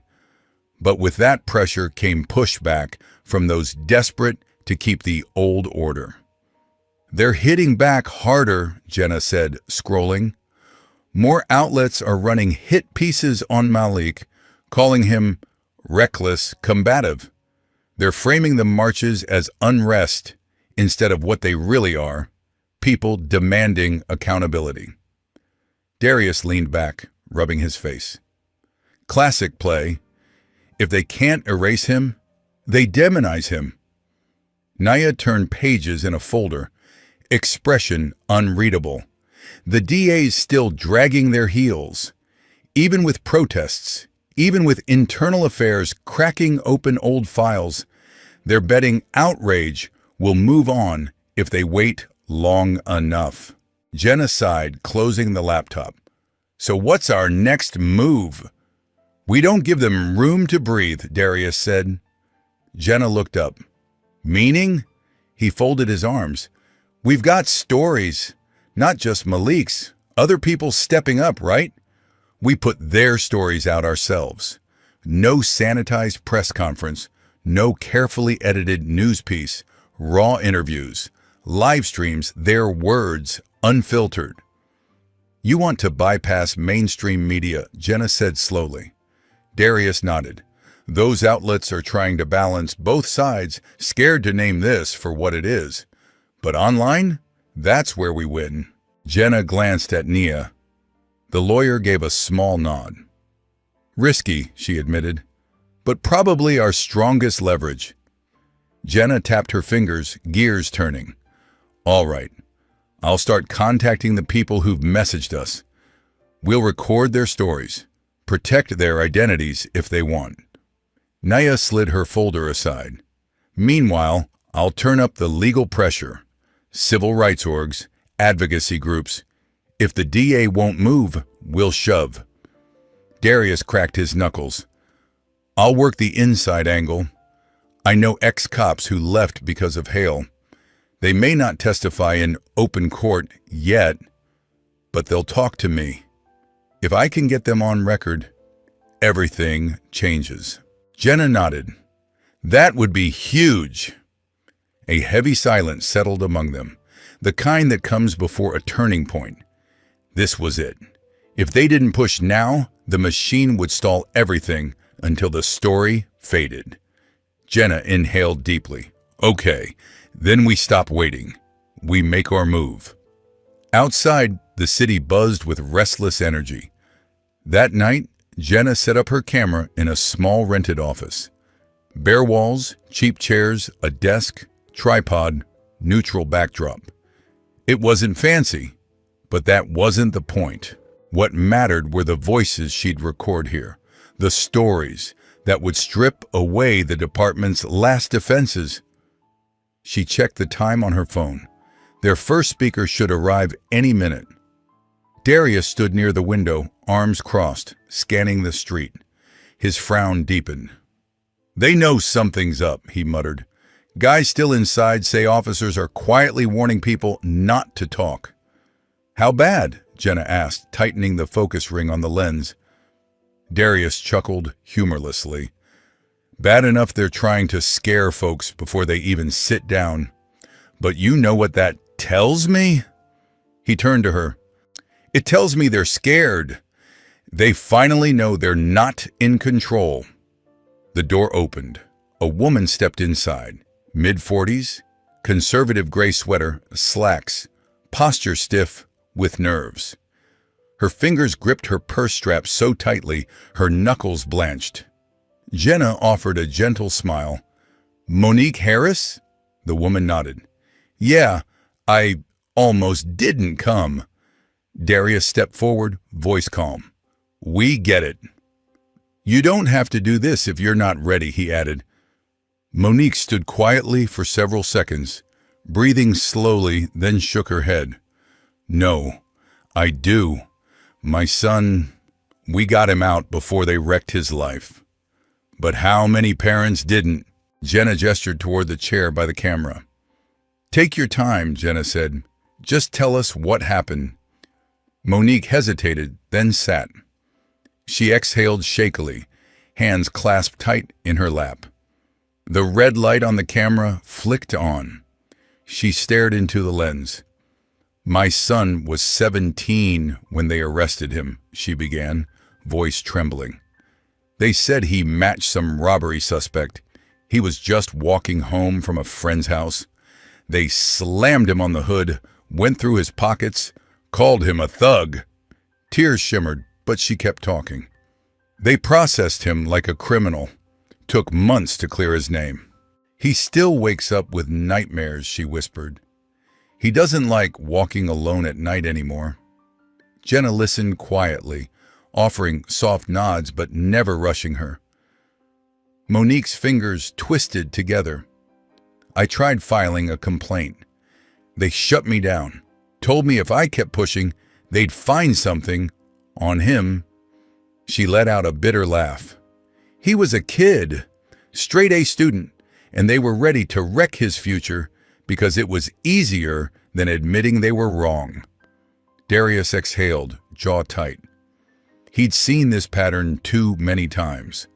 But with that pressure came pushback from those desperate to keep the old order. "They're hitting back harder," Jenna said, scrolling. "More outlets are running hit pieces on Malik, calling him reckless, combative. They're framing the marches as unrest instead of what they really are, people demanding accountability." Darius leaned back, rubbing his face. "Classic play. If they can't erase him, they demonize him." Naya turned pages in a folder, expression unreadable. The DAs still dragging their heels. Even with protests, even with internal affairs cracking open old files, They're betting outrage will move on if they wait long enough. Jenna sighed, closing the laptop. So what's our next move? We don't give them room to breathe, Darius said. Jenna looked up. Meaning? He folded his arms. We've got stories, not just Malik's. Other people stepping up, right? We put their stories out ourselves. No sanitized press conference, no carefully edited news piece, raw interviews, live streams, their words, unfiltered. You want to bypass mainstream media, Jenna said slowly. Darius nodded. Those outlets are trying to balance both sides, scared to name this for what it is. But online, that's where we win. Jenna glanced at Nia. The lawyer gave a small nod. Risky, she admitted, but probably our strongest leverage. Jenna tapped her fingers, gears turning. All right, I'll start contacting the people who've messaged us. We'll record their stories, protect their identities if they want. Nia slid her folder aside. Meanwhile, I'll turn up the legal pressure. Civil rights orgs, advocacy groups. If the DA won't move, we'll shove. Darius cracked his knuckles. I'll work the inside angle. I know ex-cops who left because of hail. They may not testify in open court yet, but they'll talk to me. If I can get them on record, everything changes. Jenna nodded. That would be huge. A heavy silence settled among them, the kind that comes before a turning point. This was it. If they didn't push now, the machine would stall everything until the story faded. Jenna inhaled deeply. Okay, then we stop waiting. We make our move. Outside, the city buzzed with restless energy. That night, Jenna set up her camera in a small rented office. Bare walls, cheap chairs, a desk, tripod, neutral backdrop. It wasn't fancy, but that wasn't the point. What mattered were the voices she'd record here, the stories that would strip away the department's last defenses. She checked the time on her phone. Their first speaker should arrive any minute. Darius stood near the window, arms crossed, scanning the street. His frown deepened. They know something's up, he muttered. Guys still inside say officers are quietly warning people not to talk. How bad? Jenna asked, tightening the focus ring on the lens. Darius chuckled humorlessly. Bad enough they're trying to scare folks before they even sit down. But you know what that tells me? He turned to her. It tells me they're scared. They finally know they're not in control. The door opened. A woman stepped inside. Mid-40s, conservative gray sweater, slacks, posture stiff, with nerves. Her fingers gripped her purse strap so tightly, her knuckles blanched. Jenna offered a gentle smile. Monique Harris? The woman nodded. Yeah, I almost didn't come. Darius stepped forward, voice calm. We get it. You don't have to do this if you're not ready, he added. Monique stood quietly for several seconds, breathing slowly, then shook her head. No, I do. My son, we got him out before they wrecked his life. But how many parents didn't? Jenna gestured toward the chair by the camera. Take your time, Jenna said. Just tell us what happened. Monique hesitated, then sat. She exhaled shakily, hands clasped tight in her lap. The red light on the camera flicked on. She stared into the lens. My son was 17 when they arrested him, she began, voice trembling. They said he matched some robbery suspect. He was just walking home from a friend's house. They slammed him on the hood, went through his pockets, called him a thug. Tears shimmered, but she kept talking. They processed him like a criminal. Took months to clear his name. He still wakes up with nightmares, she whispered. He doesn't like walking alone at night anymore. Jenna listened quietly, offering soft nods but never rushing her. Monique's fingers twisted together, I tried filing a complaint. They shut me down, told me if I kept pushing, they'd find something on him. She let out a bitter laugh. He was a kid, straight A student, and they were ready to wreck his future because it was easier than admitting they were wrong. Darius exhaled, jaw tight. He'd seen this pattern too many times.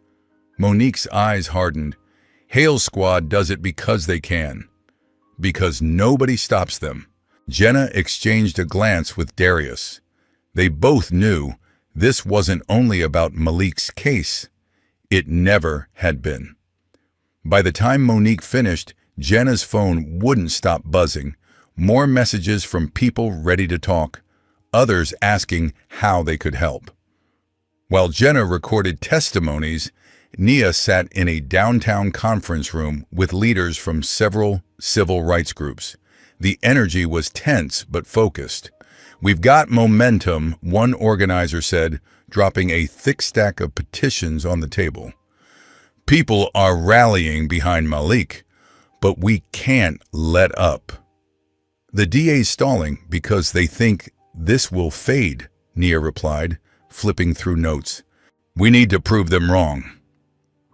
Monique's eyes hardened. Hale's squad does it because they can. Because nobody stops them. Jenna exchanged a glance with Darius. They both knew this wasn't only about Malik's case. It never had been. By the time Monique finished, Jenna's phone wouldn't stop buzzing. More messages from people ready to talk, others asking how they could help. While Jenna recorded testimonies, Nia sat in a downtown conference room with leaders from several civil rights groups. The energy was tense but focused. "We've got momentum," one organizer said, dropping a thick stack of petitions on the table. "People are rallying behind Malik, but we can't let up." "The DA's stalling because they think this will fade," Nia replied, flipping through notes. "We need to prove them wrong."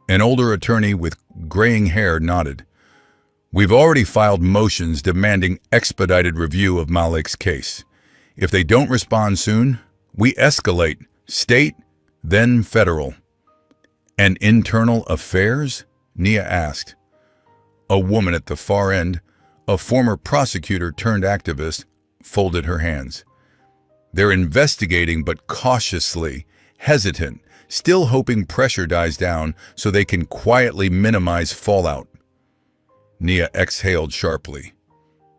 An older attorney with graying hair nodded. "We've already filed motions demanding expedited review of Malik's case. If they don't respond soon, we escalate, state, then federal." "And internal affairs?" Nia asked. A woman at the far end, a former prosecutor turned activist, folded her hands. "They're investigating but cautiously, hesitant, still hoping pressure dies down so they can quietly minimize fallout." Nia exhaled sharply.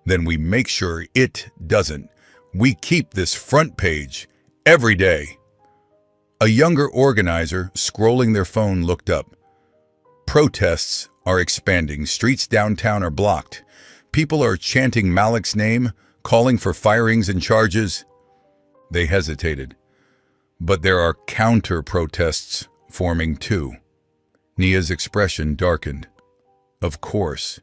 "Then we make sure it doesn't. We keep this front page every day." A younger organizer, scrolling their phone, looked up. "Protests are expanding. Streets downtown are blocked. People are chanting Malik's name, calling for firings and charges." They hesitated. "But there are counter-protests forming too." Nia's expression darkened. "Of course.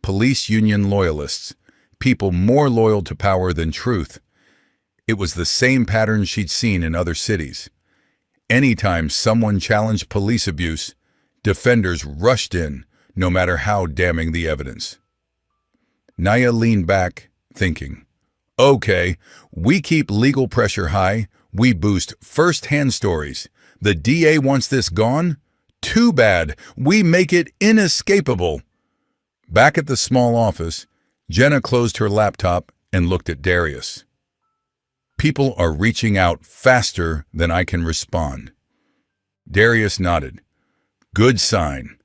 Police union loyalists. People more loyal to power than truth." It was the same pattern she'd seen in other cities. Anytime someone challenged police abuse, defenders rushed in, no matter how damning the evidence. Nia leaned back, thinking, "Okay, we keep legal pressure high. We boost first-hand stories. The DA wants this gone? Too bad. We make it inescapable." Back at the small office, Jenna closed her laptop and looked at Darius. "People are reaching out faster than I can respond." Darius nodded. "Good sign.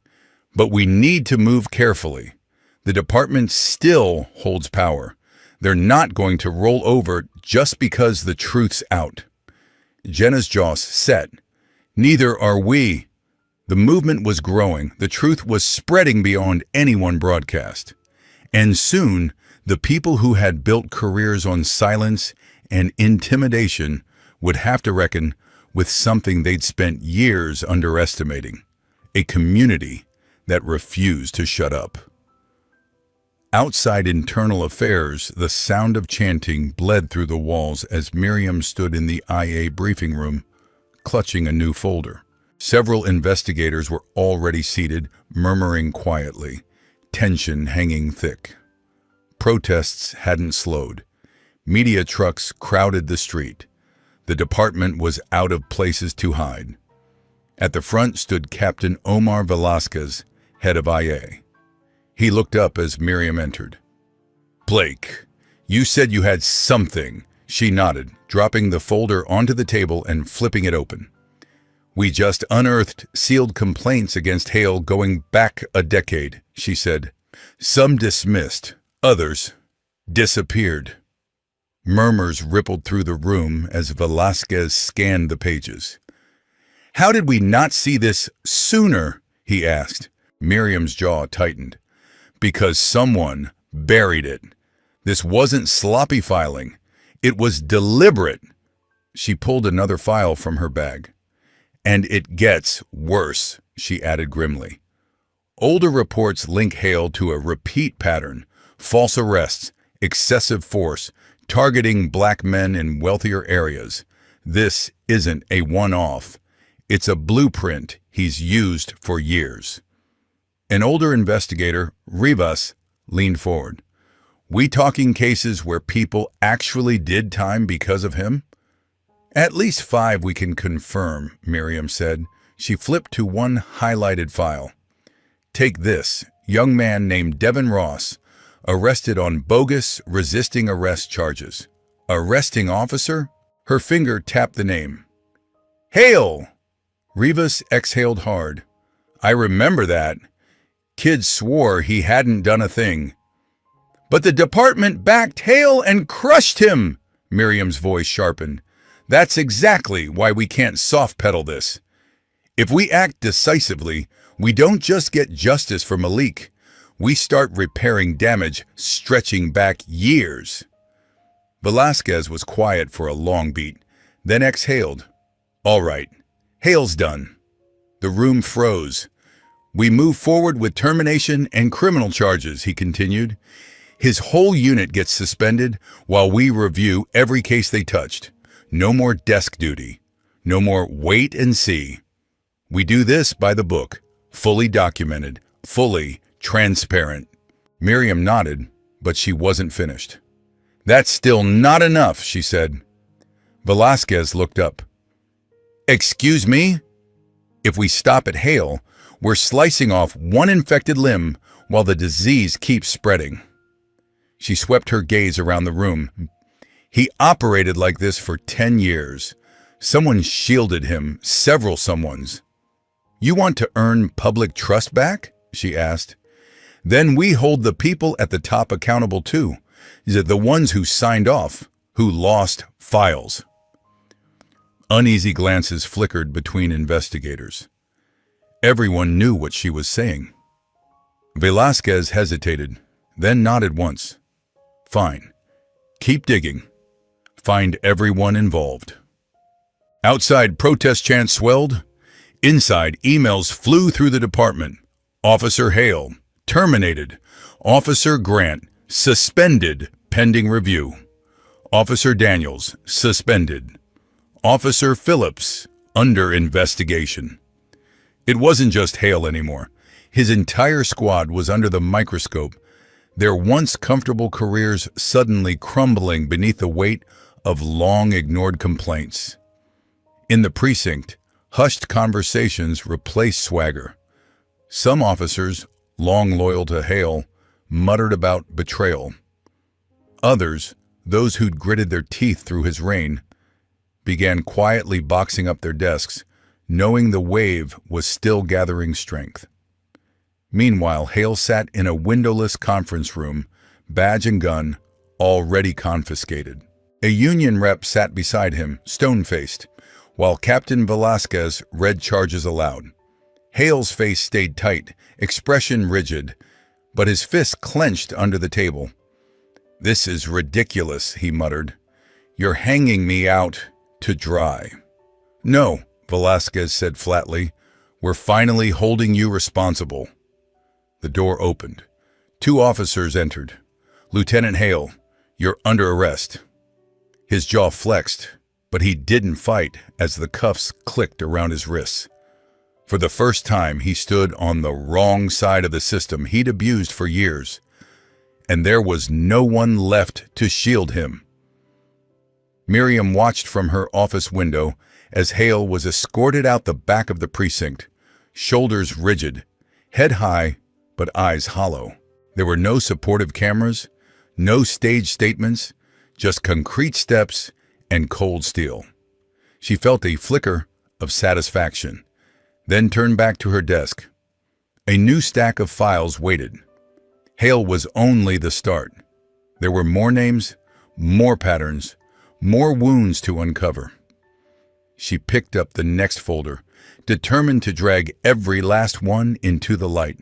But we need to move carefully. The department still holds power. They're not going to roll over just because the truth's out." Jenna's jaw set. "Neither are we." The movement was growing. The truth was spreading beyond any one broadcast. And soon, the people who had built careers on silence and intimidation would have to reckon with something they'd spent years underestimating: a community that refused to shut up. Outside internal affairs, the sound of chanting bled through the walls as Miriam stood in the IA briefing room, clutching a new folder. Several investigators were already seated, murmuring quietly, tension hanging thick. Protests hadn't slowed. Media trucks crowded the street. The department was out of places to hide. At the front stood Captain Omar Velasquez, head of IA. He looked up as Miriam entered. "Blake, you said you had something." She nodded, dropping the folder onto the table and flipping it open. "We just unearthed sealed complaints against Hale going back a decade," she said. "Some dismissed, others disappeared." Murmurs rippled through the room as Velasquez scanned the pages. "How did we not see this sooner?" he asked. Miriam's jaw tightened. "Because someone buried it. This wasn't sloppy filing. It was deliberate." She pulled another file from her bag. "And it gets worse," she added grimly. Older reports link Hale to a repeat pattern: false arrests, excessive force, targeting black men in wealthier areas. This isn't a one-off. It's a blueprint he's used for years. An older investigator, Rivas, leaned forward. We talking cases where people actually did time because of him? At least 5 we can confirm, Miriam said. She flipped to one highlighted file. Take this, young man named Devin Ross, arrested on bogus resisting arrest charges. Arresting officer? Her finger tapped the name. Hale! Rivas exhaled hard. I remember that. Kids swore he hadn't done a thing. But the department backed Hale and crushed him, Miriam's voice sharpened. That's exactly why we can't soft-pedal this. If we act decisively, we don't just get justice for Malik. We start repairing damage stretching back years. Velasquez was quiet for a long beat, then exhaled. All right, Hale's done. The room froze. We move forward with termination and criminal charges, he continued. His whole unit gets suspended while we review every case they touched. No more desk duty. No more wait and see. We do this by the book, fully documented, fully transparent. Miriam nodded, but she wasn't finished. That's still not enough, she said. Velasquez looked up. Excuse me? If we stop at Hale, we're slicing off one infected limb while the disease keeps spreading. She swept her gaze around the room. He operated like this for 10 years. Someone shielded him, several someones. You want to earn public trust back? She asked. Then we hold the people at the top accountable too. The ones who signed off, who lost files. Uneasy glances flickered between investigators. Everyone knew what she was saying. Velasquez hesitated, then nodded once. Fine. Keep digging. Find everyone involved. Outside, protest chants swelled. Inside, emails flew through the department. Officer Hale, terminated. Officer Grant, suspended, pending review. Officer Daniels, suspended. Officer Phillips, under investigation. It wasn't just Hale anymore. His entire squad was under the microscope, their once comfortable careers suddenly crumbling beneath the weight of long-ignored complaints. In the precinct, hushed conversations replaced swagger. Some officers, long loyal to Hale, muttered about betrayal. Others, those who'd gritted their teeth through his reign, began quietly boxing up their desks, knowing the wave was still gathering strength. Meanwhile, Hale sat in a windowless conference room, badge and gun already confiscated. A union rep sat beside him, stone-faced, while Captain Velasquez read charges aloud. Hale's face stayed tight, expression rigid, but his fist clenched under the table. "This is ridiculous," he muttered. "You're hanging me out to dry." "No," Velasquez said flatly. "We're finally holding you responsible." The door opened. 2 officers entered. "Lieutenant Hale, you're under arrest." His jaw flexed, but he didn't fight as the cuffs clicked around his wrists. For the first time, he stood on the wrong side of the system he'd abused for years, and there was no one left to shield him. Miriam watched from her office window as Hale was escorted out the back of the precinct, shoulders rigid, head high, but eyes hollow. There were no supportive cameras, no stage statements, just concrete steps and cold steel. She felt a flicker of satisfaction, then turned back to her desk. A new stack of files waited. Hale was only the start. There were more names, more patterns, more wounds to uncover. She picked up the next folder, determined to drag every last one into the light,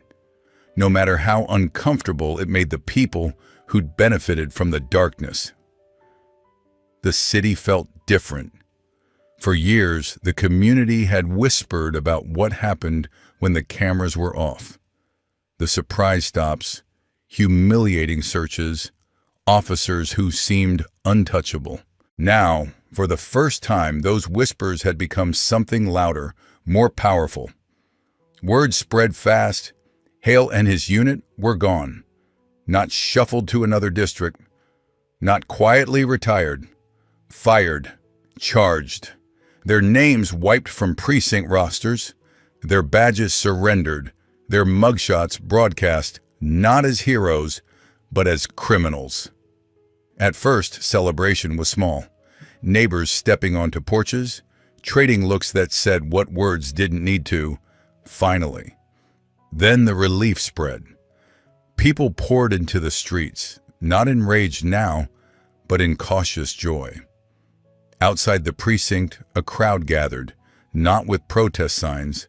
no matter how uncomfortable it made the people who'd benefited from the darkness. The city felt different. For years, the community had whispered about what happened when the cameras were off. The surprise stops, humiliating searches, officers who seemed untouchable. Now, for the first time, those whispers had become something louder, more powerful. Word spread fast. Hale and his unit were gone. Not shuffled to another district. Not quietly retired. Fired. Charged. Their names wiped from precinct rosters. Their badges surrendered. Their mugshots broadcast not as heroes, but as criminals. At first, celebration was small. Neighbors stepping onto porches, trading looks that said what words didn't need to, finally. Then the relief spread. People poured into the streets, not in rage now, but in cautious joy. Outside the precinct, a crowd gathered, not with protest signs,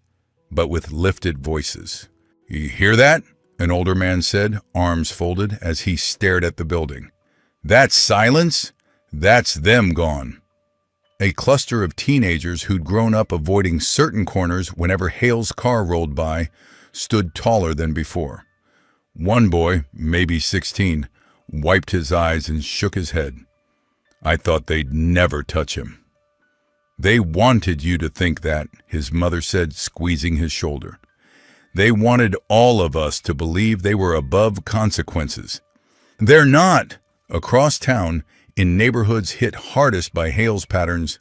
but with lifted voices. "You hear that?" an older man said, arms folded, as he stared at the building. "That silence? That's them gone." A cluster of teenagers who'd grown up avoiding certain corners whenever Hale's car rolled by stood taller than before. One boy, maybe 16, wiped his eyes and shook his head. "I thought they'd never touch him." "They wanted you to think that," his mother said, squeezing his shoulder. "They wanted all of us to believe they were above consequences. They're not." Across town, in neighborhoods hit hardest by Hale's patterns,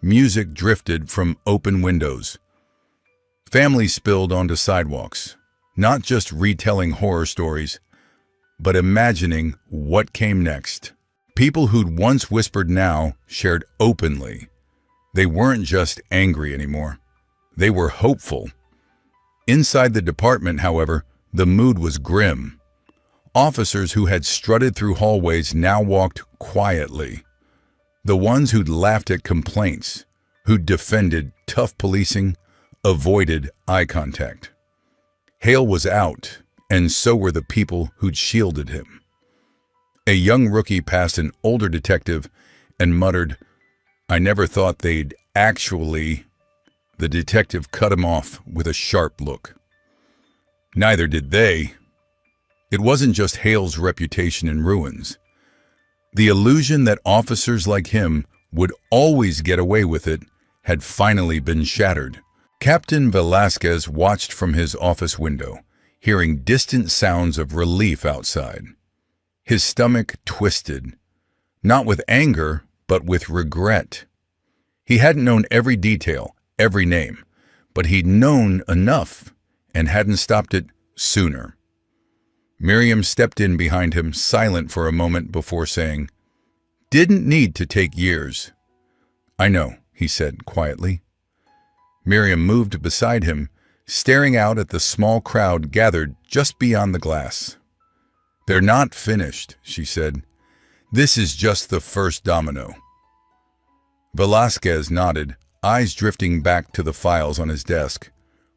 music drifted from open windows. Families spilled onto sidewalks, not just retelling horror stories, but imagining what came next. People who'd once whispered now shared openly. They weren't just angry anymore. They were hopeful. Inside the department, however, the mood was grim. Officers who had strutted through hallways now walked quietly. The ones who'd laughed at complaints, who'd defended tough policing, avoided eye contact. Hale was out, and so were the people who'd shielded him. A young rookie passed an older detective and muttered, "I never thought they'd actually..." The detective cut him off with a sharp look. Neither did they. It wasn't just Hale's reputation in ruins. The illusion that officers like him would always get away with it had finally been shattered. Captain Velasquez watched from his office window, hearing distant sounds of relief outside. His stomach twisted, not with anger, but with regret. He hadn't known every detail, every name, but he'd known enough and hadn't stopped it sooner. Miriam stepped in behind him, silent for a moment before saying, "Didn't need to take years." "I know," he said quietly. Miriam moved beside him, staring out at the small crowd gathered just beyond the glass. "They're not finished," she said. "This is just the first domino." Velasquez nodded, eyes drifting back to the files on his desk.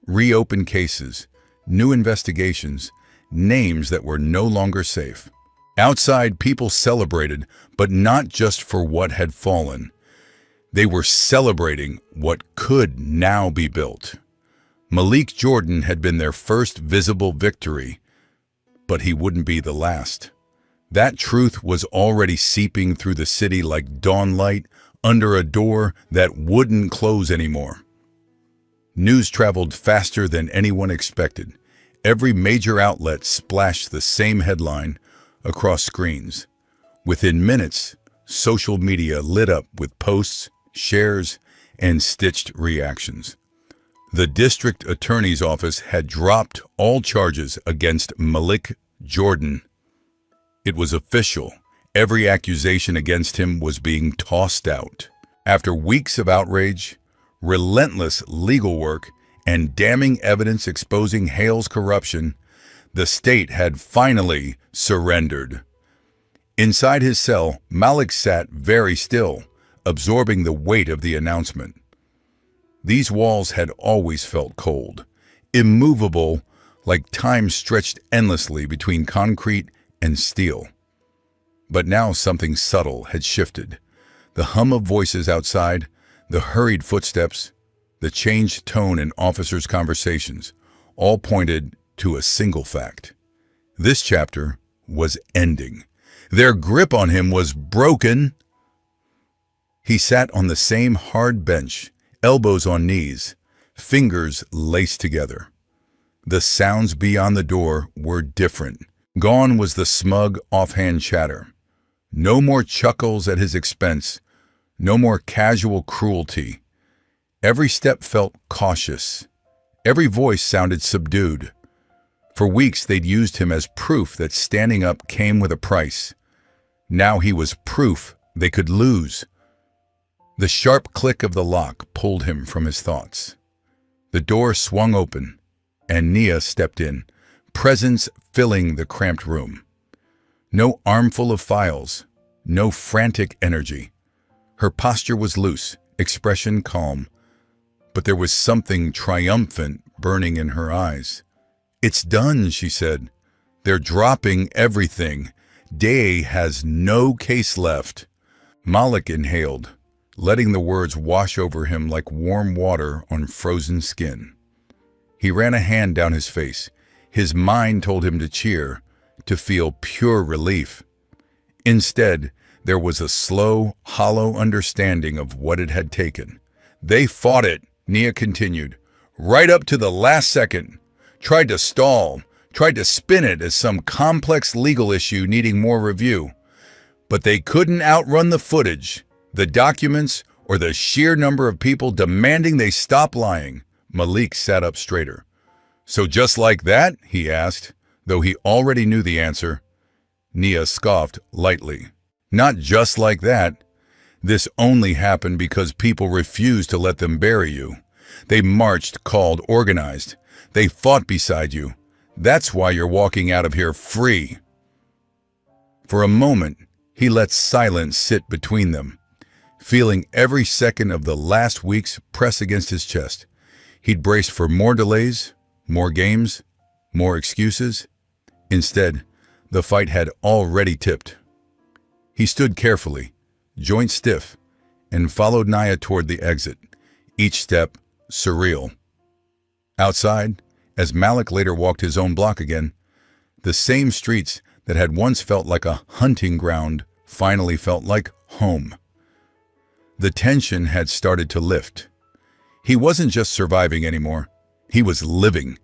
Reopened cases, new investigations, names that were no longer safe. Outside, people celebrated, but not just for what had fallen. They were celebrating what could now be built. Malik Jordan had been their first visible victory, but he wouldn't be the last. That truth was already seeping through the city like dawnlight under a door that wouldn't close anymore. News traveled faster than anyone expected. Every major outlet splashed the same headline across screens. Within minutes, social media lit up with posts, shares, and stitched reactions. The district attorney's office had dropped all charges against Malik Jordan. It was official. Every accusation against him was being tossed out. After weeks of outrage, relentless legal work, and damning evidence exposing Hale's corruption, the state had finally surrendered. Inside his cell, Malik sat very still, absorbing the weight of the announcement. These walls had always felt cold, immovable, like time stretched endlessly between concrete and steel. But now something subtle had shifted. The hum of voices outside, the hurried footsteps, the changed tone in officers' conversations, all pointed to a single fact. This chapter was ending. Their grip on him was broken. He sat on the same hard bench, elbows on knees, fingers laced together. The sounds beyond the door were different. Gone was the smug, offhand chatter. No more chuckles at his expense. No more casual cruelty. Every step felt cautious. Every voice sounded subdued. For weeks they'd used him as proof that standing up came with a price. Now he was proof they could lose. The sharp click of the lock pulled him from his thoughts. The door swung open, and Nia stepped in, presence filling the cramped room. No armful of files, no frantic energy. Her posture was loose, expression calm, but there was something triumphant burning in her eyes. "It's done," she said. "They're dropping everything. Day has no case left." Malik inhaled, letting the words wash over him like warm water on frozen skin. He ran a hand down his face. His mind told him to cheer, to feel pure relief. Instead, there was a slow, hollow understanding of what it had taken. "They fought it," Nia continued, "right up to the last second. Tried to stall, tried to spin it as some complex legal issue needing more review. But they couldn't outrun the footage, the documents, or the sheer number of people demanding they stop lying." Malik sat up straighter. "So just like that?" he asked, though he already knew the answer. Nia scoffed lightly. "Not just like that. This only happened because people refused to let them bury you. They marched, called, organized. They fought beside you. That's why you're walking out of here free." For a moment, he let silence sit between them, feeling every second of the last weeks press against his chest. He'd braced for more delays, more games, more excuses. Instead, the fight had already tipped. He stood carefully, joints stiff, and followed Nia toward the exit, each step surreal. Outside, as Malik later walked his own block again, the same streets that had once felt like a hunting ground finally felt like home. The tension had started to lift. He wasn't just surviving anymore, he was living.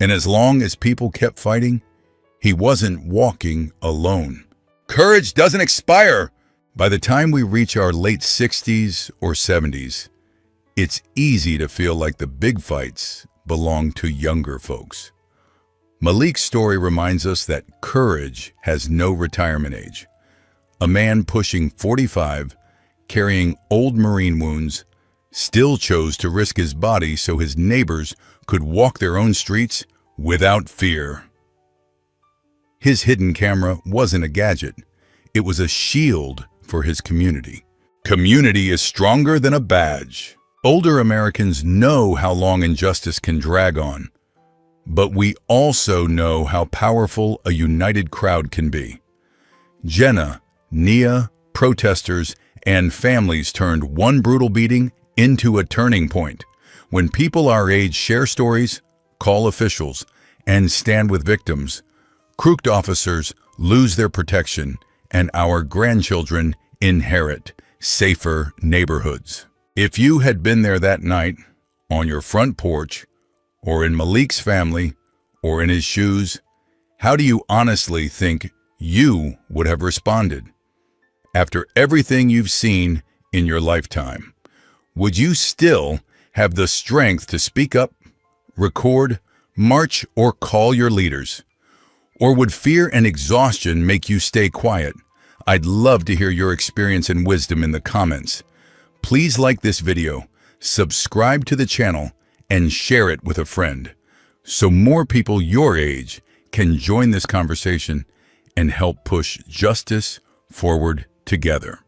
And as long as people kept fighting, he wasn't walking alone. Courage doesn't expire. By the time we reach our late 60s or 70s, it's easy to feel like the big fights belong to younger folks. Malik's story reminds us that courage has no retirement age. A man pushing 45, carrying old Marine wounds, still chose to risk his body so his neighbors could walk their own streets without fear. His hidden camera wasn't a gadget. It was a shield for his community. Community is stronger than a badge. Older Americans know how long injustice can drag on, but we also know how powerful a united crowd can be. Jenna, Nia, protesters, and families turned one brutal beating into a turning point. When people our age share stories, call officials, and stand with victims, crooked officers lose their protection, and our grandchildren inherit safer neighborhoods. If you had been there that night, on your front porch, or in Malik's family, or in his shoes, how do you honestly think you would have responded? After everything you've seen in your lifetime, would you still have the strength to speak up, record, march, or call your leaders? Or would fear and exhaustion make you stay quiet? I'd love to hear your experience and wisdom in the comments. Please like this video, subscribe to the channel, and share it with a friend, so more people your age can join this conversation and help push justice forward together.